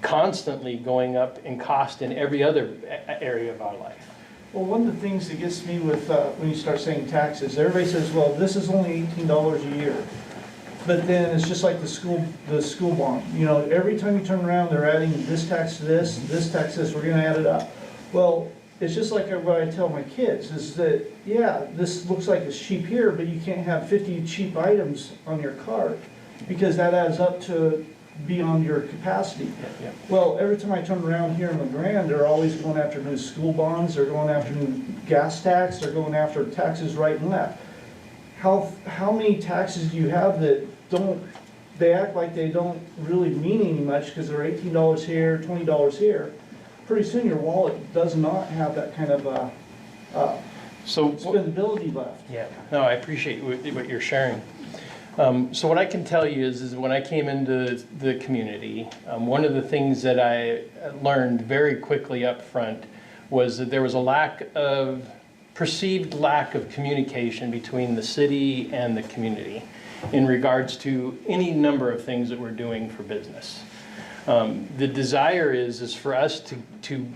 constantly going up in cost in every other area of our life. Well, one of the things that gets me with, when you start saying taxes, everybody says, well, this is only $18 a year. But then it's just like the school bond. You know, every time you turn around, they're adding this tax to this tax to this, we're gonna add it up. Well, it's just like what I tell my kids, is that, yeah, this looks like it's cheap here, but you can't have 50 cheap items on your cart, because that adds up to beyond your capacity. Yeah. Well, every time I turn around here in the Grande, they're always going after new school bonds, they're going after new gas tax, they're going after taxes right and left. How many taxes do you have that they act like they don't really mean any much because they're $18 here, $20 here. Pretty soon your wallet does not have that kind of spendability left. Yeah, no, I appreciate what you're sharing. So what I can tell you is when I came into the community, one of the things that I learned very quickly up front was that there was a perceived lack of communication between the city and the community in regards to any number of things that we're doing for business. The desire is for us to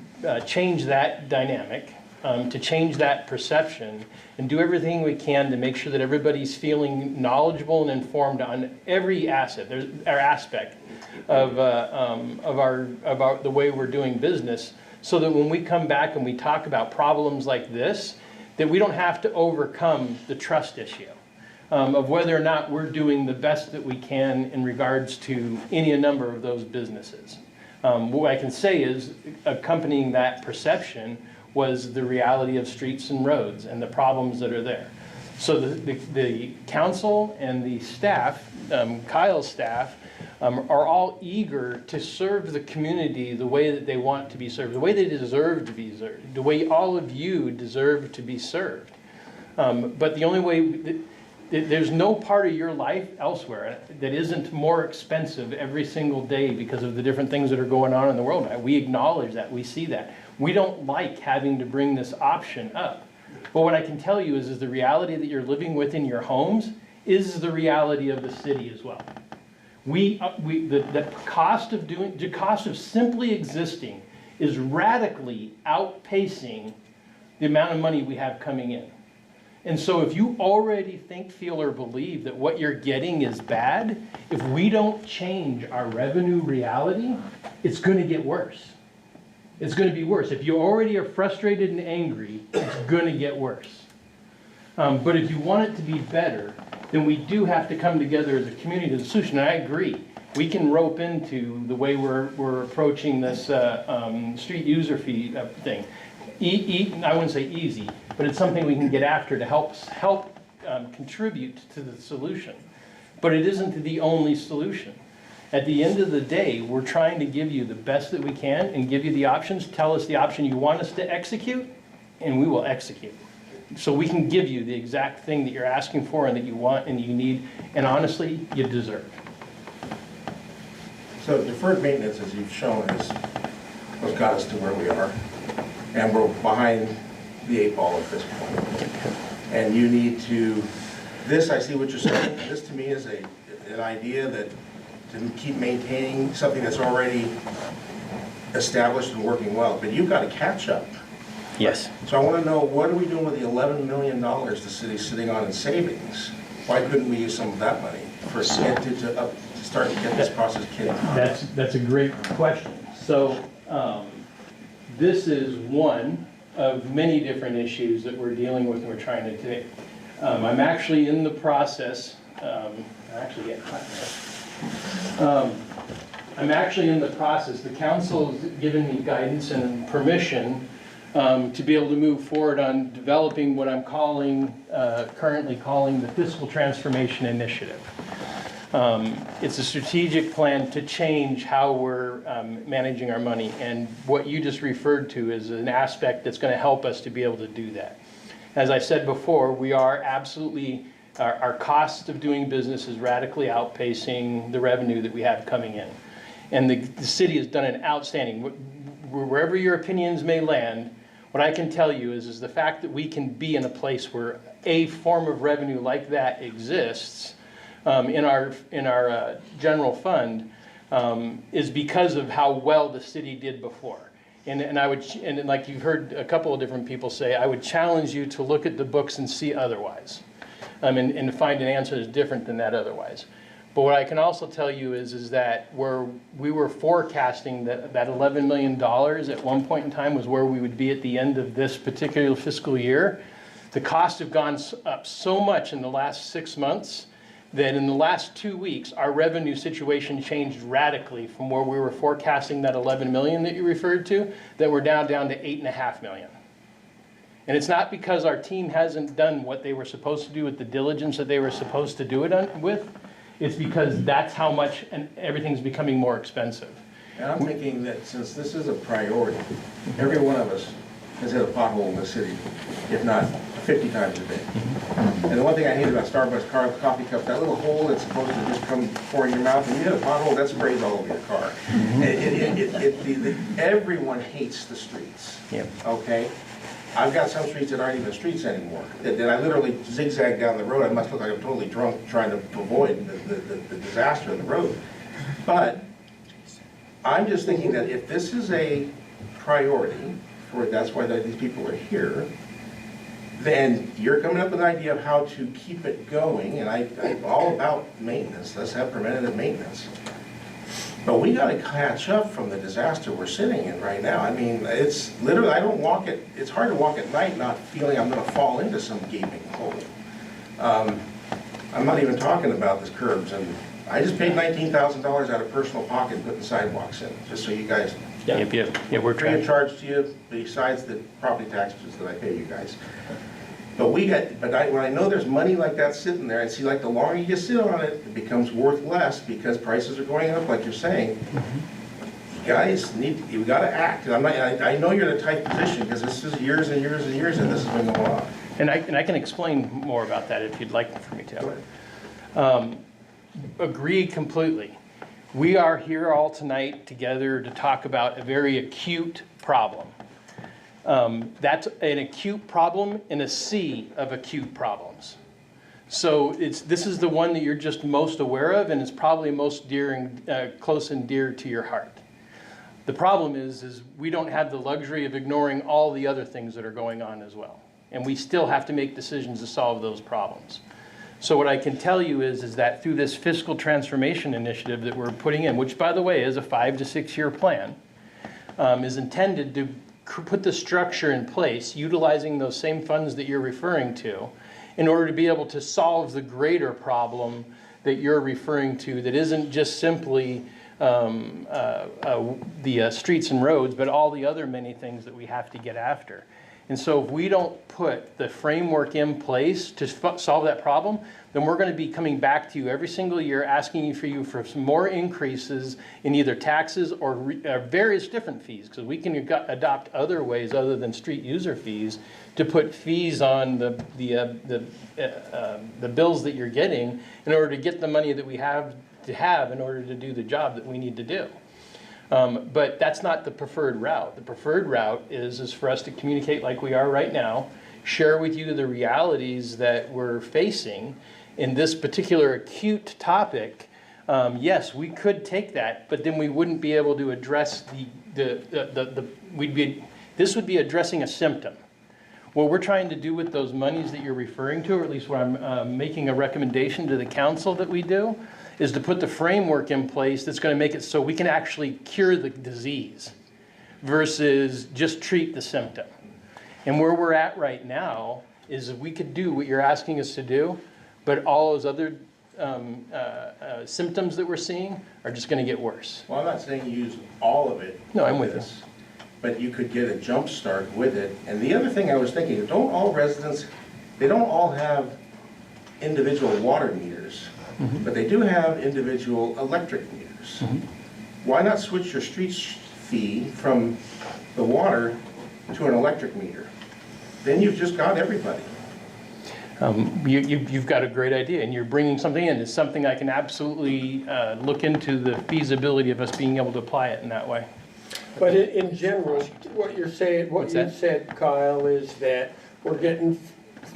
change that dynamic, to change that perception, and do everything we can to make sure that everybody's feeling knowledgeable and informed on every aspect of the way we're doing business, so that when we come back and we talk about problems like this, that we don't have to overcome the trust issue of whether or not we're doing the best that we can in regards to any number of those businesses. What I can say is, accompanying that perception was the reality of streets and roads and the problems that are there. So the council and the staff, Kyle's staff, are all eager to serve the community the way that they want to be served, the way they deserve to be served, the way all of you deserve to be served. But the only way, there's no part of your life elsewhere that isn't more expensive every single day because of the different things that are going on in the world. We acknowledge that, we see that. We don't like having to bring this option up. But what I can tell you is the reality that you're living with in your homes is the reality of the city as well. The cost of simply existing is radically outpacing the amount of money we have coming in. And so if you already think, feel, or believe that what you're getting is bad, if we don't change our revenue reality, it's going to get worse. It's going to be worse. If you already are frustrated and angry, it's going to get worse. But if you want it to be better, then we do have to come together as a community to the solution. And I agree. We can rope into the way we're approaching this street user fee thing. I wouldn't say easy, but it's something we can get after to help contribute to the solution. But it isn't the only solution. At the end of the day, we're trying to give you the best that we can and give you the options. Tell us the option you want us to execute, and we will execute. So we can give you the exact thing that you're asking for and that you want and you need, and honestly, you deserve. So deferred maintenance, as you've shown, is what's got us to where we are. And we're behind the 8 ball at this point. And you need to, I see what you're saying. This to me is an idea that to keep maintaining something that's already established and working well. But you've got to catch up. Yes. So I want to know, what are we doing with the $11 million the city's sitting on in savings? Why couldn't we use some of that money to start to get this process kicked off? That's a great question. So this is one of many different issues that we're dealing with and we're trying to take. I'm actually in the process, the council's given me guidance and permission to be able to move forward on developing what I'm currently calling the Fiscal Transformation Initiative. It's a strategic plan to change how we're managing our money, and what you just referred to is an aspect that's going to help us to be able to do that. As I said before, we are absolutely, our cost of doing business is radically outpacing the revenue that we have coming in. And the city has done an outstanding, wherever your opinions may land, what I can tell you is the fact that we can be in a place where a form of revenue like that exists in our general fund is because of how well the city did before. And like you've heard a couple of different people say, I would challenge you to look at the books and see otherwise, and find an answer that's different than that otherwise. But what I can also tell you is that where we were forecasting that $11 million at one point in time was where we would be at the end of this particular fiscal year. The costs have gone up so much in the last 6 months that in the last 2 weeks, our revenue situation changed radically from where we were forecasting that 11 million that you referred to, that we're down to 8.5 million. And it's not because our team hasn't done what they were supposed to do with the diligence that they were supposed to do it with. It's because that's how much, and everything's becoming more expensive. And I'm thinking that since this is a priority, every one of us has hit a pothole in the city, if not 50 times a day. And the one thing I hate about Starbucks coffee cups, that little hole that's supposed to just come pour in your mouth, and you hit a pothole, that sprays all over your car. Everyone hates the streets, okay? I've got some streets that aren't even streets anymore, that I literally zigzag down the road. I must look like I'm totally drunk trying to avoid the disaster in the road. But I'm just thinking that if this is a priority, that's why these people are here, then you're coming up with an idea of how to keep it going, and I'm all about maintenance. Let's have preventative maintenance. But we got to catch up from the disaster we're sitting in right now. I mean, it's literally, it's hard to walk at night not feeling I'm going to fall into some gaping hole. I'm not even talking about the curbs, and I just paid $19,000 out of personal pocket putting sidewalks in, just so you guys. Yeah, we're Free of trying. charge to you, besides the property taxes that I pay you guys. But when I know there's money like that sitting there, and see, like the longer you sit on it, it becomes worth less because prices are going up, like you're saying. You guys you got to act. And I know you're in a tight position because this is years and years and years, and this has been going on. And I can explain more about that if you'd like for me to. Agree completely. We are here all tonight together to talk about a very acute problem. That's an acute problem in a sea of acute problems. So this is the one that you're just most aware of, and it's probably most close and dear to your heart. The problem is we don't have the luxury of ignoring all the other things that are going on as well. And we still have to make decisions to solve those problems. So what I can tell you is that through this fiscal transformation initiative that we're putting in, which by the way is a 5 to 6 year plan, is intended to put the structure in place, utilizing those same funds that you're referring to, in order to be able to solve the greater problem that you're referring to, that isn't just simply the streets and roads, but all the other many things that we have to get after. And so if we don't put the framework in place to solve that problem, then we're going to be coming back to you every single year asking you for some more increases in either taxes or various different fees, because we can adopt other ways other than street user fees to put fees on the bills that you're getting in order to get the money that we have in order to do the job that we need to do. But that's not the preferred route. The preferred route is for us to communicate like we are right now, share with you the realities that we're facing in this particular acute topic. Yes, we could take that, but then we wouldn't be able to address this would be addressing a symptom. What we're trying to do with those monies that you're referring to, or at least what I'm making a recommendation to the council that we do, is to put the framework in place that's going to make it so we can actually cure the disease versus just treat the symptom. And where we're at right now is we could do what you're asking us to do, but all those other symptoms that we're seeing are just going to get worse. Well, I'm not saying use all of it. No, I'm with you. but you could get a jump start with it. And the other thing I was thinking, don't all residents, they don't all have individual water meters, but they do have individual electric meters. Why not switch your street fee from the water to an electric meter? Then you've just got everybody. You've got a great idea, and you're bringing something in. It's something I can absolutely look into the feasibility of us being able to apply it in that way. But in general, what you're saying, what What's you that? said, Kyle, is that we're getting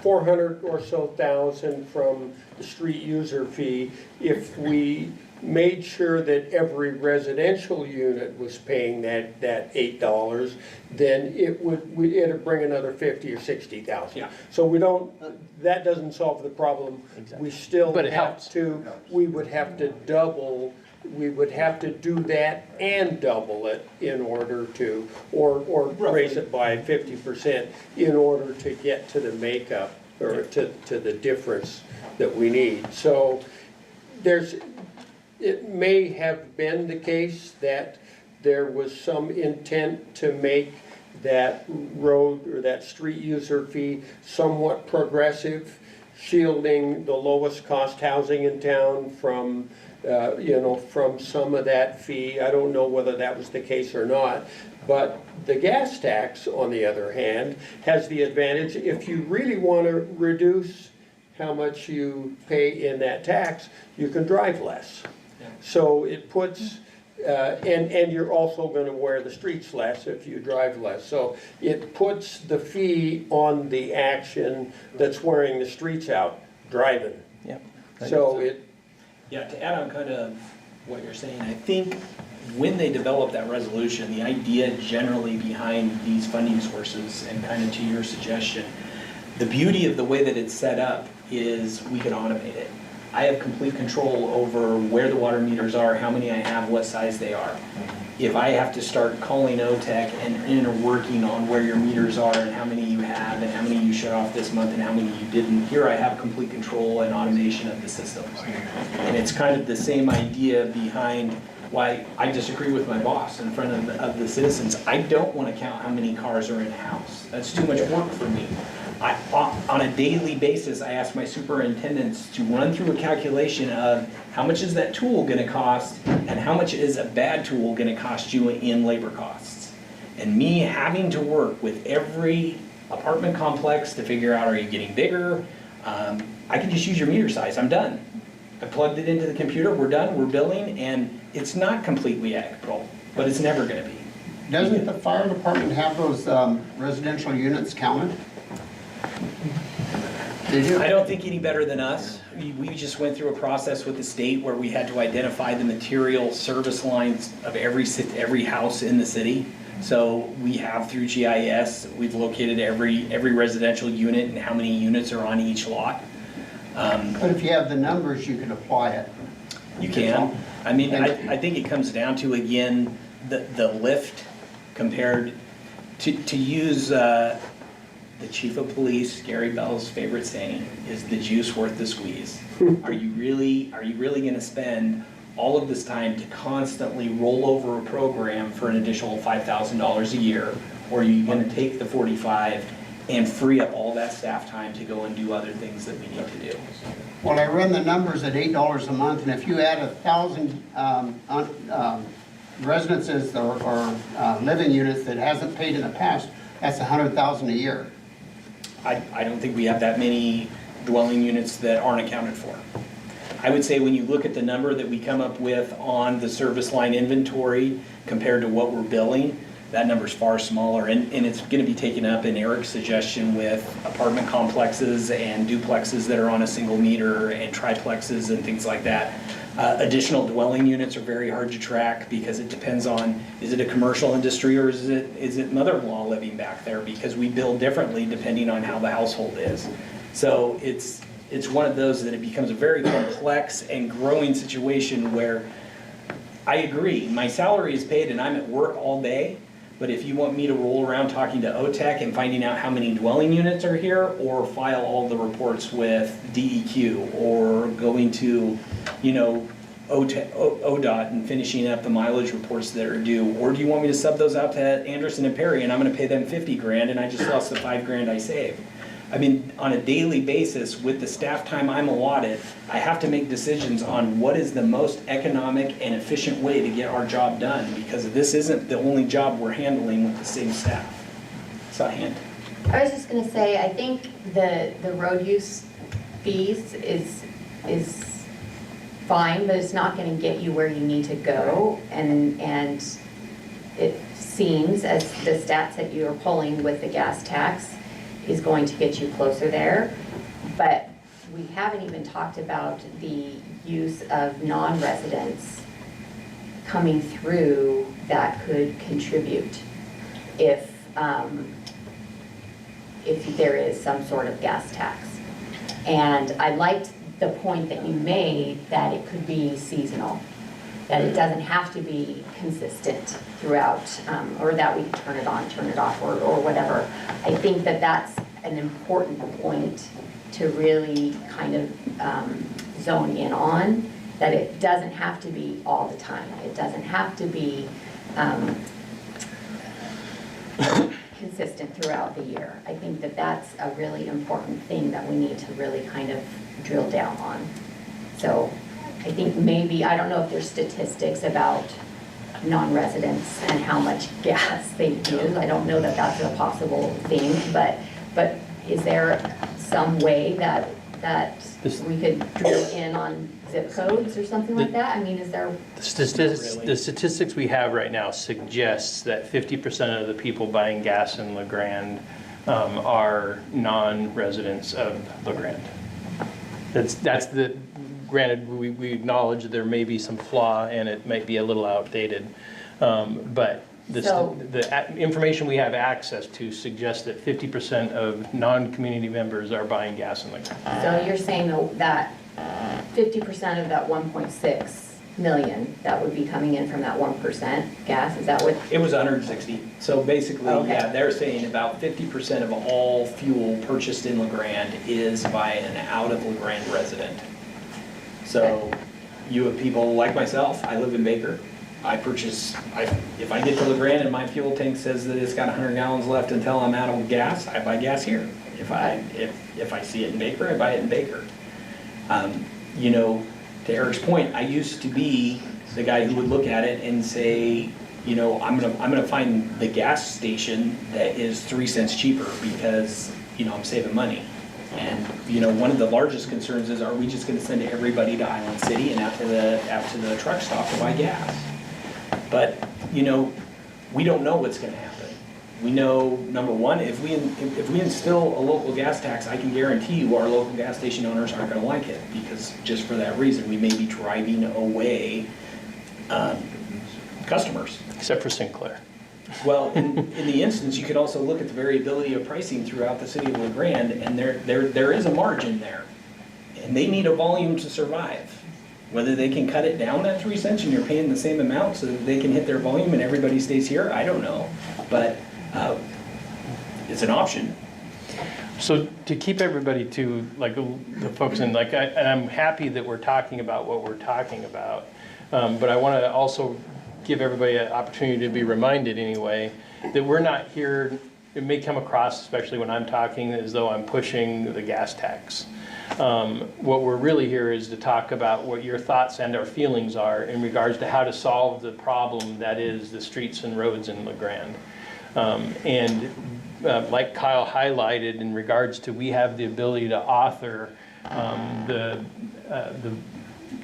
400 or so thousand from the street user fee. If we made sure that every residential unit was paying that $8, then it'd bring another 50 or 60,000. Yeah. So that doesn't solve the problem. Exactly. We still But it have helps. we would have to do that and double it in order to, or raise it by 50% in order to get to the makeup, or to the difference that we need. So it may have been the case that there was some intent to make that road or that street user fee somewhat progressive, shielding the lowest cost housing in town from from some of that fee. I don't know whether that was the case or not. But the gas tax, on the other hand, has the advantage, if you really want to reduce how much you pay in that tax, you can drive less. So it puts, and you're also going to wear the streets less if you drive less. So it puts the fee on the action that's wearing the streets out, driving. Yep. So Yeah, to add on kind of what you're saying, I think when they developed that resolution, the idea generally behind these funding sources, and kind of to your suggestion, the beauty of the way that it's set up is we can automate it. I have complete control over where the water meters are, how many I have, what size they are. If I have to start calling OTEC and working on where your meters are and how many you have and how many you shut off this month and how many you didn't, here I have complete control and automation of the systems. And it's kind of the same idea behind why I disagree with my boss in front of the citizens. I don't want to count how many cars are in a house. That's too much work for me. On a daily basis, I ask my superintendents to run through a calculation of how much is that tool going to cost and how much is a bad tool going to cost you in labor costs. And me having to work with every apartment complex to figure out, are you getting bigger? I can just use your meter size, I'm done. I plugged it into the computer, we're done, we're billing, and it's not completely out of control, but it's never going to be. Doesn't the fire department have those residential units counted? They do. I don't think any better than us. We just went through a process with the state where we had to identify the material service lines of every house in the city. So we have through GIS, we've located every residential unit and how many units are on each lot. But if you have the numbers, you can apply it. You can. I mean, I think it comes down to, again, the lift compared to use the chief of police, Gary Bell's favorite saying is the juice worth the squeeze. Are you really going to spend all of this time to constantly roll over a program for an additional $5,000 a year? Or are you going to take the 45 and free up all that staff time to go and do other things that we need to do? Well, I run the numbers at $8 a month, and if you add 1,000 residences or living units that hasn't paid in the past, that's 100,000 a year. I don't think we have that many dwelling units that aren't accounted for. I would say when you look at the number that we come up with on the service line inventory compared to what we're billing, that number's far smaller, and it's going to be taken up in Eric's suggestion with apartment complexes and duplexes that are on a single meter and triplexes and things like that. Additional dwelling units are very hard to track because it depends on, is it a commercial industry or is it mother-in-law living back there? Because we bill differently depending on how the household is. So it's one of those that it becomes a very complex and growing situation where I agree, my salary is paid and I'm at work all day, but if you want me to roll around talking to OTEC and finding out how many dwelling units are here, or file all the reports with DEQ, or going to, ODOT and finishing up the mileage reports that are due? Or do you want me to sub those out to Anderson and Perry and I'm gonna pay them 50 grand and I just lost the 5 grand I saved? I mean, on a daily basis, with the staff time I'm allotted, I have to make decisions on what is the most economic and efficient way to get our job done, because this isn't the only job we're handling with the same staff. So a hint. I was just gonna say, I think the road use fees is fine, but it's not gonna get you where you need to go. And it seems, as the stats that you are pulling with the gas tax, is going to get you closer there. But we haven't even talked about the use of non-residents coming through that could contribute if there is some sort of gas tax. And I liked the point that you made that it could be seasonal, that it doesn't have to be consistent throughout, or that we turn it on, turn it off, or whatever. I think that that's an important point to really kind of zone in on, that it doesn't have to be all the time. It doesn't have to be consistent throughout the year. I think that that's a really important thing that we need to really kind of drill down on. So I think maybe, I don't know if there's statistics about non-residents and how much gas they use. I don't know that that's a possible thing, but is there some way that we could drill in on zip codes or something like that? I mean, is there? The statistics we have right now suggests that 50% of the people buying gas in LeGrand are non-residents of LeGrand. That's the, granted, we acknowledge there may be some flaw and it might be a little outdated, but the information we have access to suggests that 50% of non-community members are buying gas in LeGrand. So you're saying that 50% of that 1.6 million that would be coming in from that 1% gas, is that what? It was 160. So basically, Okay. yeah, they're saying about 50% of all fuel purchased in LeGrand is by an out of LeGrand resident. So you have people like myself, I live in Baker. If I get to LeGrand and my fuel tank says that it's got 100 gallons left until I'm out of gas, I buy gas here. If I see it in Baker, I buy it in Baker. You know, to Eric's point, I used to be the guy who would look at it and say, you know, I'm gonna find the gas station that is 3 cents cheaper because, you know, I'm saving money. And, you know, one of the largest concerns is, are we just gonna send everybody to Island City and out to the truck stop to buy gas? But, you know, we don't know what's gonna happen. We know, number one, if we instill a local gas tax, I can guarantee you our local gas station owners aren't gonna like it, because just for that reason, we may be driving away customers. Except for Sinclair. Well, in the instance, you could also look at the variability of pricing throughout the city of LeGrand, and there is a margin there. And they need a volume to survive. Whether they can cut it down that 3 cents and you're paying the same amount so that they can hit their volume and everybody stays here, I don't know. But it's an option. So to keep everybody to, like, the folks in, like, and I'm happy that we're talking about what we're talking about, but I want to also give everybody an opportunity to be reminded anyway, that we're not here, it may come across, especially when I'm talking, as though I'm pushing the gas tax. What we're really here is to talk about what your thoughts and our feelings are in regards to how to solve the problem that is the streets and roads in LeGrand. Like Kyle highlighted, in regards to, we have the ability to author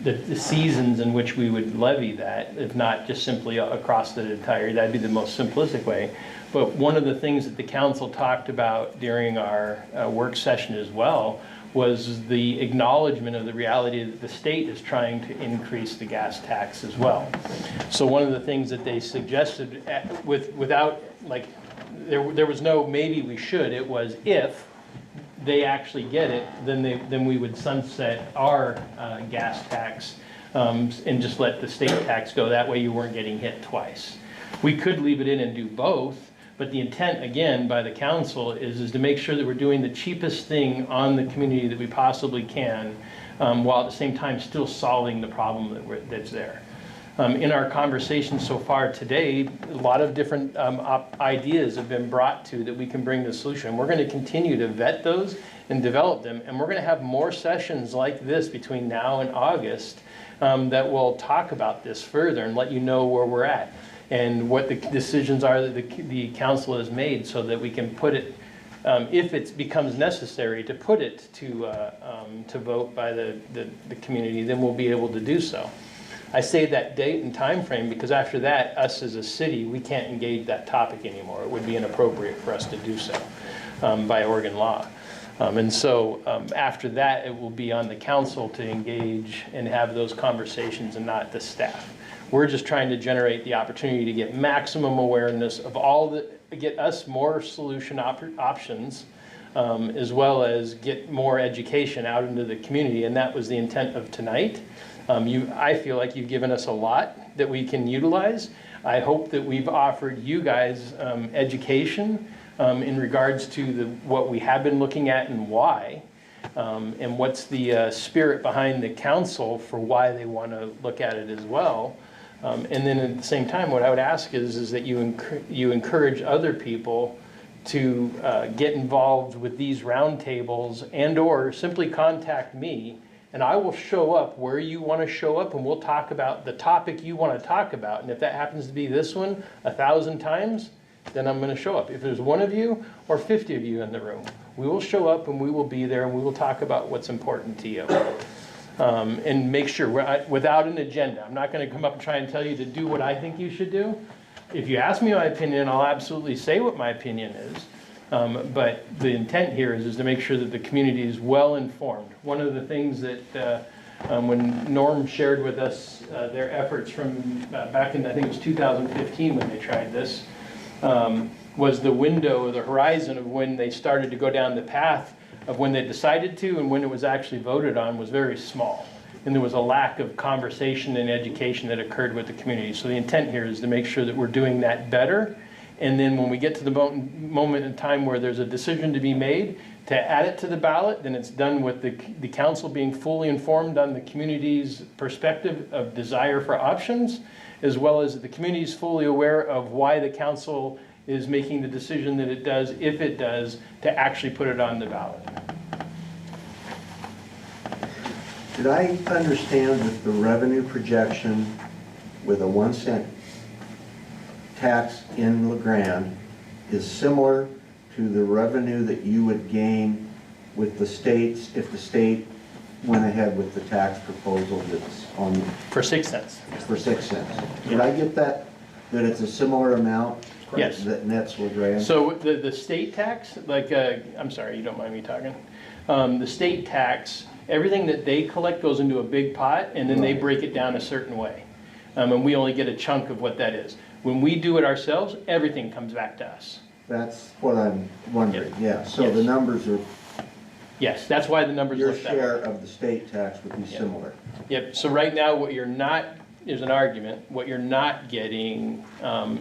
the seasons in which we would levy that, if not just simply across the entire, that'd be the most simplistic way. But one of the things that the council talked about during our work session as well was the acknowledgement of the reality that the state is trying to increase the gas tax as well. So one of the things that they suggested, without, like, there was no maybe we should, it was if they actually get it, then we would sunset our gas tax and just let the state tax go. That way you weren't getting hit twice. We could leave it in and do both, But the intent, again, by the council is to make sure that we're doing the cheapest thing on the community that we possibly can, while at the same time still solving the problem that's there. In our conversation so far today, a lot of different ideas have been brought to that we can bring the solution. We're going to continue to vet those and develop them, and we're going to have more sessions like this between now and August that will talk about this further and let you know where we're at and what the decisions are that the council has made, so that we can put it, if it becomes necessary to put it to vote by the community, then we'll be able to do so. I say that date and time frame because after that, us as a city, we can't engage that topic anymore. It would be inappropriate for us to do so by Oregon law. And so after that, it will be on the council to engage and have those conversations and not the staff. We're just trying to generate the opportunity to get maximum awareness of get us more solution options, as well as get more education out into the community. And that was the intent of tonight. I feel like you've given us a lot that we can utilize. I hope that we've offered you guys education in regards to what we have been looking at and why, and what's the spirit behind the council for why they want to look at it as well. And then at the same time, what I would ask is that you encourage other people to get involved with these roundtables, and or simply contact me, and I will show up where you want to show up, and we'll talk about the topic you want to talk about. And if that happens to be this one 1,000 times, then I'm going to show up. If there's one of you or 50 of you in the room, we will show up and we will be there and we will talk about what's important to you. And make sure, without an agenda. I'm not going to come up and try and tell you to do what I think you should do. If you ask me my opinion, I'll absolutely say what my opinion is. But the intent here is to make sure that the community is well informed. One of the things that when Norm shared with us their efforts from back in, I think it was 2015 when they tried this, was the window, the horizon of when they started to go down the path of when they decided to and when it was actually voted on was very small. And there was a lack of conversation and education that occurred with the community. So the intent here is to make sure that we're doing that better. And then when we get to the moment in time where there's a decision to be made, to add it to the ballot, then it's done with the council being fully informed on the community's perspective of desire for options, as well as the community is fully aware of why the council is making the decision that it does, if it does, to actually put it on the ballot. Did I understand that the revenue projection with a 1 cent tax in La Grande is similar to the revenue that you would gain with the states if the state went ahead with the tax proposal that's on? For 6 cents. For 6 cents. Did I get that it's a similar amount? Yes. That nets La Grande? So the state tax, like, I'm sorry, you don't mind me talking. The state tax, everything that they collect goes into a big pot, and then they break it down a certain way. And we only get a chunk of what that is. When we do it ourselves, everything comes back to us. That's what I'm wondering, Yep. yeah. So Yes. the numbers are, Yes, that's why the numbers your look that way. share of the state tax would be Yep. similar. Yep, so right now, what you're not, is an argument, what you're not getting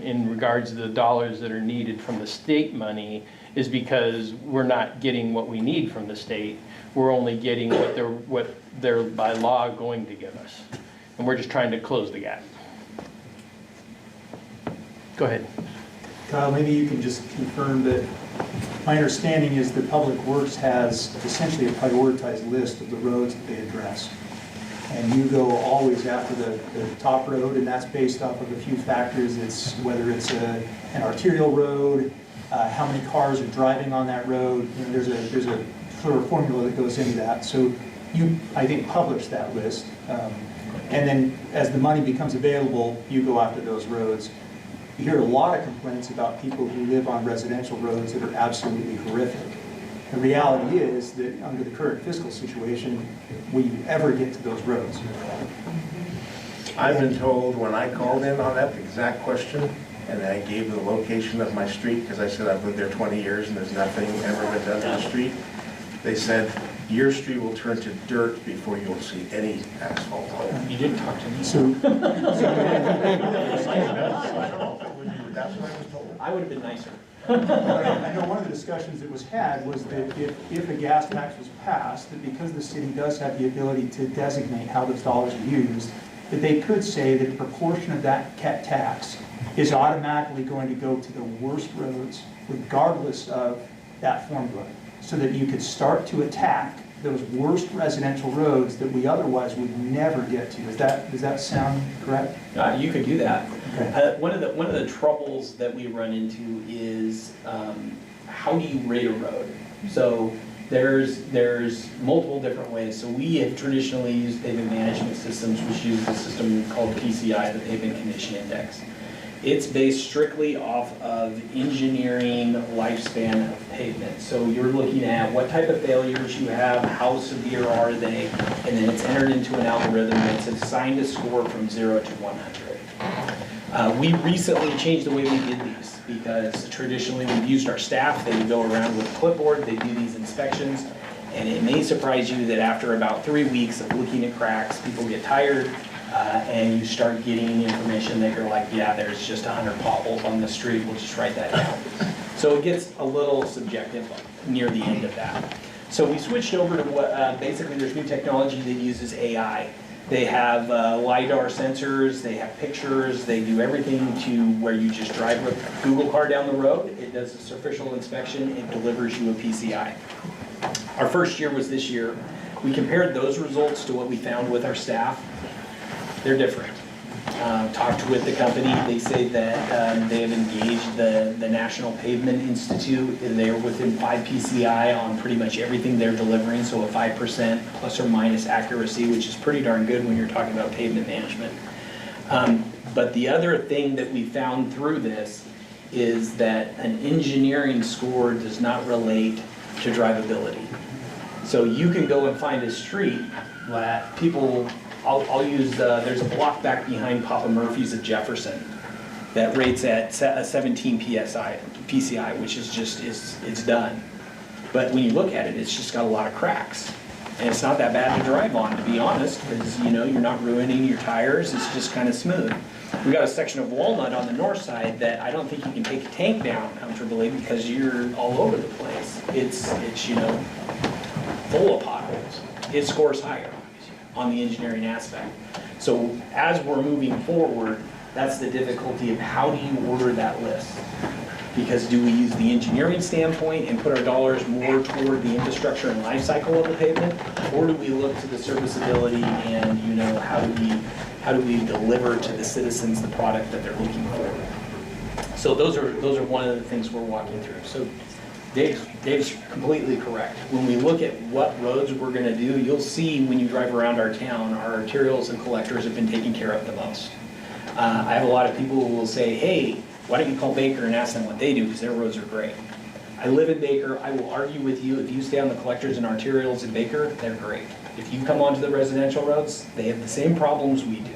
in regards to the dollars that are needed from the state money is because we're not getting what we need from the state. We're only getting what they're by law going to give us. And we're just trying to close the gap. Go ahead. Kyle, maybe you can just confirm that my understanding is that Public Works has essentially a prioritized list of the roads that they address. And you go always after the top road, and that's based off of a few factors. It's whether it's an arterial road, how many cars are driving on that road. You know, there's a sort of formula that goes into that. So you, I think, publish that list. And then as the money becomes available, you go after those roads. You hear a lot of complaints about people who live on residential roads that are absolutely horrific. The reality is that under the current fiscal situation, will you ever get to those roads? I've been told when I called in on that exact question, and I gave the location of my street, because I said I've lived there 20 years and there's nothing ever been done to the street, they said, your street will turn to dirt before you'll see any asphalt. You didn't talk to me. So That's what I was told. I would have been nicer. I know one of the discussions that was had was that if a gas tax was passed, that because the city does have the ability to designate how those dollars are used, that they could say that a proportion of that tax is automatically going to go to the worst roads regardless of that formula, so that you could start to attack those worst residential roads that we otherwise would never get to. Does that sound correct? You could do that. Okay. One of the troubles that we run into is how do you rate a road? So there's multiple different ways. So we have traditionally used pavement management systems, which use a system called PCI, the Pavement Condition Index. It's based strictly off of engineering lifespan of pavement. So you're looking at what type of failures you have, how severe are they, and then it's entered into an algorithm that's assigned a score from 0 to 100. We recently changed the way we did these because traditionally we've used our staff. They would go around with a clipboard, they do these inspections, and it may surprise you that after about 3 weeks of looking at cracks, people get tired. And you start getting information that you're like, yeah, there's just 100 potholes on the street, we'll just write that down. So it gets a little subjective near the end of that. So we switched over to what, basically there's new technology that uses AI. They have LiDAR sensors, they have pictures, they do everything to where you just drive a Google car down the road, it does a superficial inspection, it delivers you a PCI. Our first year was this year. We compared those results to what we found with our staff. They're different. Talked with the company, they say that they have engaged the National Pavement Institute, and they're within 5 PCI on pretty much everything they're delivering, so a 5% plus or minus accuracy, which is pretty darn good when you're talking about pavement management. But the other thing that we found through this is that an engineering score does not relate to drivability. So you can go and find a street that people, I'll use, there's a block back behind Papa Murphy's of Jefferson that rates at a 17 PCI, which is just, it's done. But when you look at it, it's just got a lot of cracks. And it's not that bad to drive on, to be honest, because you know, you're not ruining your tires, it's just kind of smooth. We got a section of Walnut on the north side that I don't think you can take a tank down comfortably because you're all over the place. It's you know, full of potholes. It scores higher on the engineering aspect. So as we're moving forward, that's the difficulty of how do you order that list? Because do we use the engineering standpoint and put our dollars more toward the infrastructure and life cycle of the pavement? Or do we look to the serviceability and, you know, how do we deliver to the citizens the product that they're looking for? So those are one of the things we're walking through. So Dave's completely correct. When we look at what roads we're going to do, you'll see when you drive around our town, our arterials and collectors have been taken care of the most. I have a lot of people who will say, hey, why don't you call Baker and ask them what they do, because their roads are great. I live in Baker, I will argue with you, if you stay on the collectors and arterials in Baker, they're great. If you come onto the residential roads, they have the same problems we do.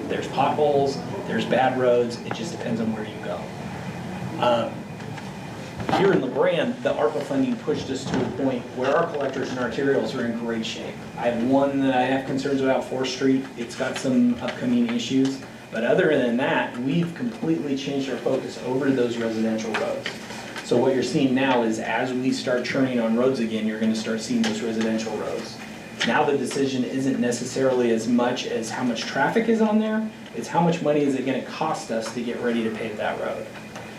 There's potholes, there's bad roads, it just depends on where you go. Here in LeGrande, the ARPA funding pushed us to a point where our collectors and arterials are in great shape. I have one that I have concerns about, 4th Street. It's got some upcoming issues. But other than that, we've completely changed our focus over to those residential roads. So what you're seeing now is as we start churning on roads again, you're going to start seeing those residential roads. Now the decision isn't necessarily as much as how much traffic is on there, it's how much money is it going to cost us to get ready to pave that road.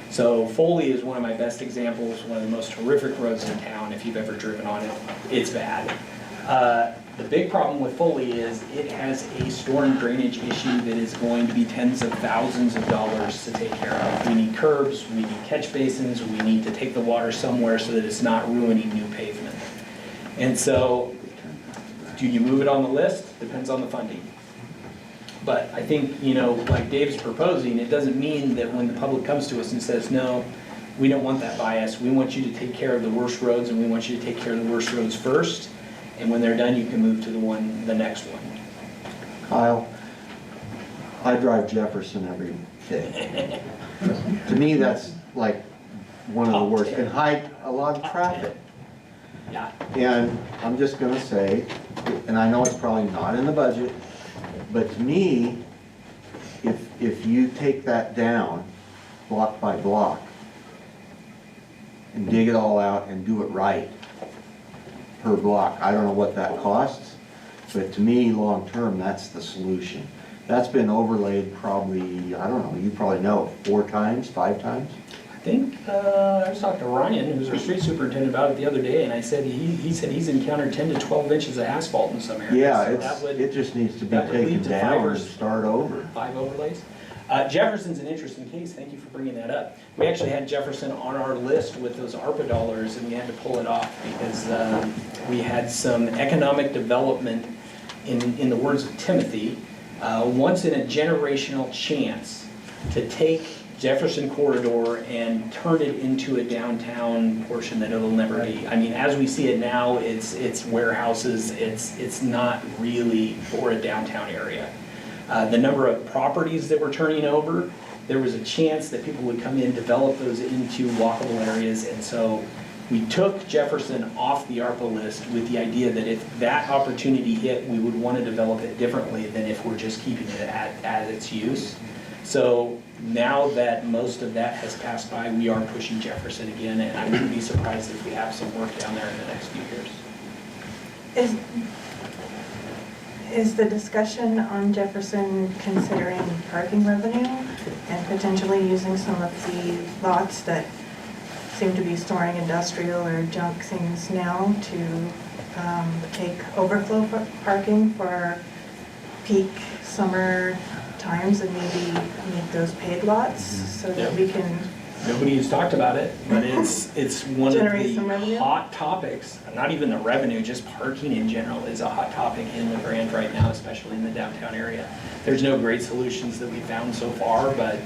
So Foley is one of my best examples, one of the most horrific roads in town. If you've ever driven on it, it's bad. The big problem with Foley is it has a storm drainage issue that is going to be tens of thousands of dollars to take care of. We need curbs, we need catch basins, we need to take the water somewhere so that it's not ruining new pavement. And so, do you move it on the list? Depends on the funding. But I think, you know, like Dave's proposing, it doesn't mean that when the public comes to us and says, no, we don't want that bias. We want you to take care of the worst roads, and we want you to take care of the worst roads first. And when they're done, you can move to the next one. Kyle, I drive Jefferson every day. To me, that's like one of the worst. And hide a lot of traffic. Yeah. And I'm just gonna say, and I know it's probably not in the budget, but to me, if you take that down block by block, and dig it all out and do it right per block. I don't know what that costs, but to me, long-term, that's the solution. That's been overlaid probably, I don't know, you probably know, 4 times, 5 times? I think, I was talking to Ryan, who's our street superintendent, about it the other day, and I said, he said he's encountered 10 to 12 inches of asphalt in some areas. Yeah, So that would- it just needs to be that would lead taken to down and 5 start over. 5 overlays. Jefferson's an interesting case, thank you for bringing that up. We actually had Jefferson on our list with those ARPA dollars, and we had to pull it off because we had some economic development, in the words of Timothy, once in a generational chance to take Jefferson corridor and turn it into a downtown portion that it'll never be. I mean, as we see it now, it's warehouses, it's not really for a downtown area. The number of properties that were turning over, there was a chance that people would come in, develop those into walkable areas, and so we took Jefferson off the ARPA list with the idea that if that opportunity hit, we would want to develop it differently than if we're just keeping it at its use. So now that most of that has passed by, we are pushing Jefferson again, and I wouldn't be surprised if we have some work down there in the next few years. Is the discussion on Jefferson considering parking revenue and potentially using some of the lots that seem to be storing industrial or junk things now to take overflow parking for peak summer times and maybe make those paid lots so that we can Nobody has talked about it, but it's one of generate some the revenue? hot topics. Not even the revenue, just parking in general is a hot topic in Grande right now, especially in the downtown area. There's no great solutions that we found so far, but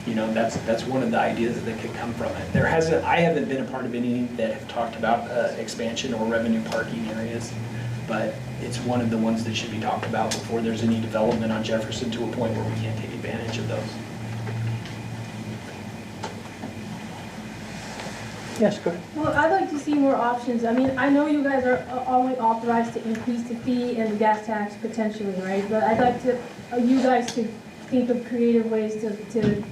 you know, that's one of the ideas that could come from it. I haven't been a part of any that have talked about expansion or revenue parking areas, but it's one of the ones that should be talked about before there's any development on Jefferson to a point where we can't take advantage of those. Yes, go ahead. Well, I'd like to see more options. I mean, I know you guys are only authorized to increase the fee and the gas tax potentially, right? But I'd like to, you guys to think of creative ways to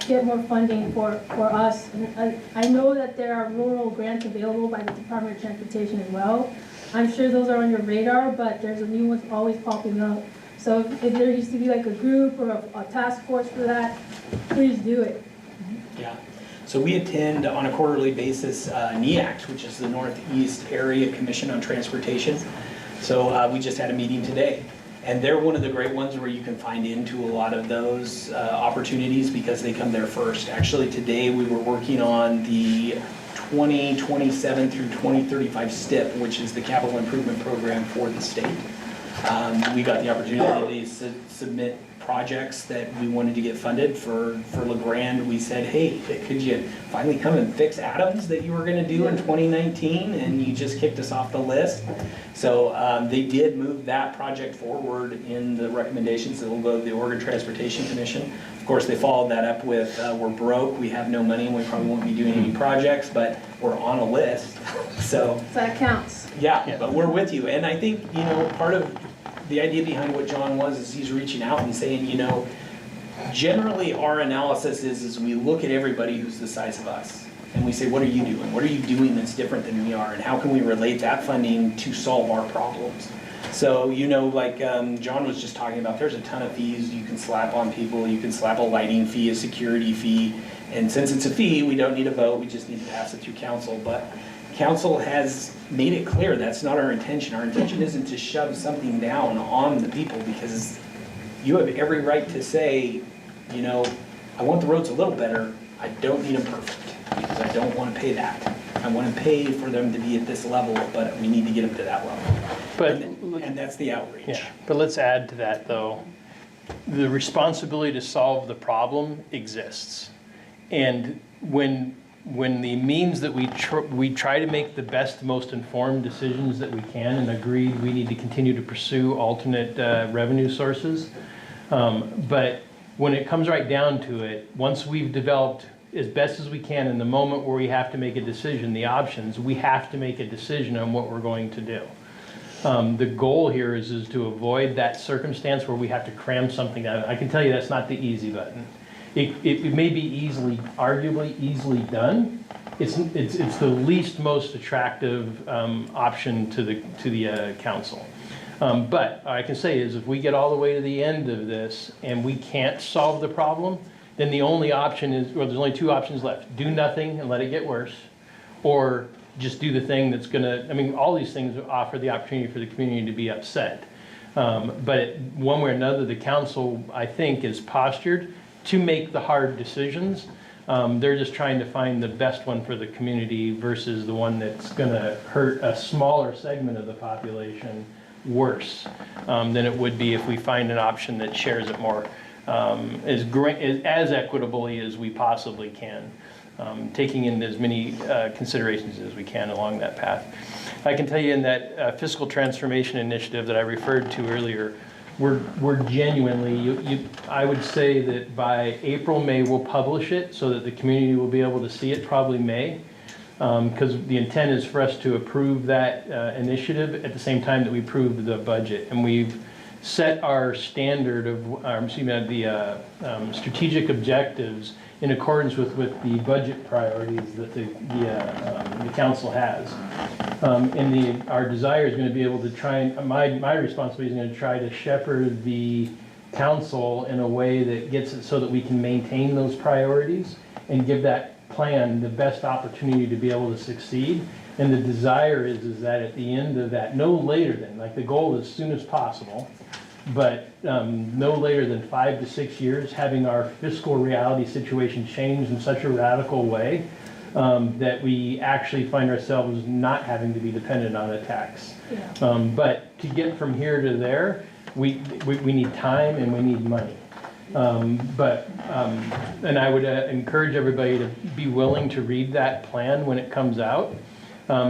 get more funding for us. And I know that there are rural grants available by the Department of Transportation as well. I'm sure those are on your radar, but there's a new one always popping up. So if there used to be like a group or a task force for that, please do it. Yeah. So we attend on a quarterly basis NEACT, which is the Northeast Area Commission on Transportation. So we just had a meeting today. And they're one of the great ones where you can find into a lot of those opportunities because they come there first. Actually, today we were working on the 2027 through 2035 STIP, which is the capital improvement program for the state. We got the opportunity to submit projects that we wanted to get funded for Grande. We said, hey, could you finally come and fix Adams that you were going to do in 2019, and you just kicked us off the list. So they did move that project forward in the recommendations that will go to the Oregon Transportation Commission. Of course, they followed that up with, we're broke, we have no money, and we probably won't be doing any projects, but we're on a list. So that counts. Yeah, but we're with you. And I think, you know, part of the idea behind what John was is he's reaching out and saying, you know, generally our analysis is we look at everybody who's the size of us and we say, what are you doing? What are you doing that's different than we are? And how can we relate that funding to solve our problems? So, you know, like John was just talking about, there's a ton of fees you can slap on people. You can slap a lighting fee, a security fee. And since it's a fee, we don't need a vote. We just need to pass it through council. But council has made it clear that's not our intention. Our intention isn't to shove something down on the people because you have every right to say, you know, I want the roads a little better. I don't need them perfect because I don't want to pay that. I want to pay for them to be at this level, but we need to get them to that level. And that's the outreach. Yeah, but let's add to that though. The responsibility to solve the problem exists. And when the means that we try to make the best, most informed decisions that we can, and agreed we need to continue to pursue alternate revenue sources. But when it comes right down to it, once we've developed as best as we can in the moment where we have to make a decision, the options, we have to make a decision on what we're going to do. The goal here is to avoid that circumstance where we have to cram something out. I can tell you that's not the easy button. it may be arguably easily done. It's the least most attractive option to the council. But I can say is if we get all the way to the end of this and we can't solve the problem, then the only option is, well, there's only two options left. Do nothing and let it get worse, or just do the thing that's gonna, I mean, all these things offer the opportunity for the community to be upset. But one way or another, the council, I think, is postured to make the hard decisions. They're just trying to find the best one for the community versus the one that's gonna hurt a smaller segment of the population worse than it would be if we find an option that shares it more as equitably as we possibly can, taking in as many considerations as we can along that path. I can tell you in that fiscal transformation initiative that I referred to earlier, we're genuinely, I would say that by April, May, we'll publish it so that the community will be able to see it, probably May. Because the intent is for us to approve that initiative at the same time that we approve the budget. And we've set our standard of, the strategic objectives in accordance with the budget priorities that the council has. And our desire is going to be able to try, and my responsibility is going to try to shepherd the council in a way that gets it so that we can maintain those priorities and give that plan the best opportunity to be able to succeed. And the desire is that at the end of that, no later than, like the goal is as soon as possible, but no later than 5 to 6 years, having our fiscal reality situation change in such a radical way that we actually find ourselves not having to be dependent on a tax. Yeah. But to get from here to there, we need time and we need money. And I would encourage everybody to be willing to read that plan when it comes out,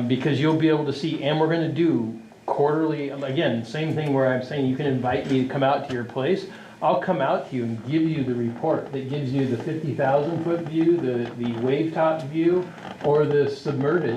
because you'll be able to see, and we're going to do quarterly, again, same thing where I'm saying you can invite me to come out to your place. I'll come out to you and give you the report that gives you the 50,000 foot view, the wave top view, or the submersion?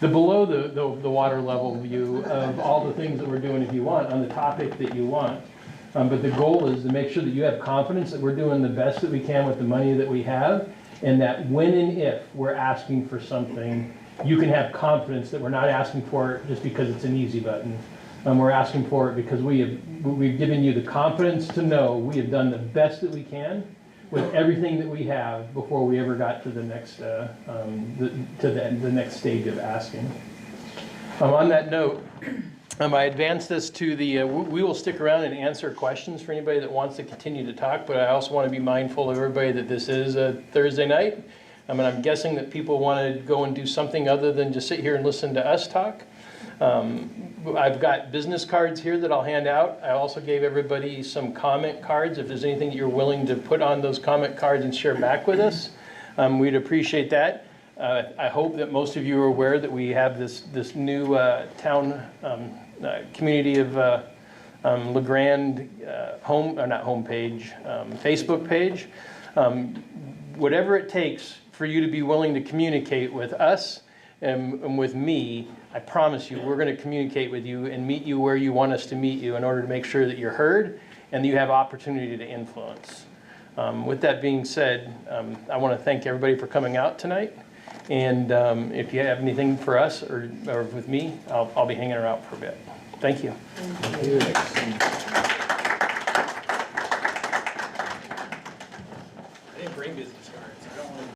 The below the water level view of all the things that we're doing if you want, on the topic that you want. But the goal is to make sure that you have confidence that we're doing the best that we can with the money that we have, and that when and if we're asking for something, you can have confidence that we're not asking for it just because it's an easy button. We're asking for it because we've given you the confidence to know we have done the best that we can with everything that we have before we ever got to the next the next stage of asking. On that note, I advance this to the, we will stick around and answer questions for anybody that wants to continue to talk, but I also want to be mindful of everybody that this is a Thursday night. I mean, I'm guessing that people want to go and do something other than just sit here and listen to us talk. I've got business cards here that I'll hand out. I also gave everybody some comment cards. If there's anything that you're willing to put on those comment cards and share back with us, we'd appreciate that. I hope that most of you are aware that we have this new town community of Grande Facebook page. Whatever it takes for you to be willing to communicate with us and with me, I promise you, we're going to communicate with you and meet you where you want us to meet you in order to make sure that you're heard and that you have opportunity to influence. With that being said, I want to thank everybody for coming out tonight. And if you have anything for us or with me, I'll be hanging around for a bit. Thank you. Thank you.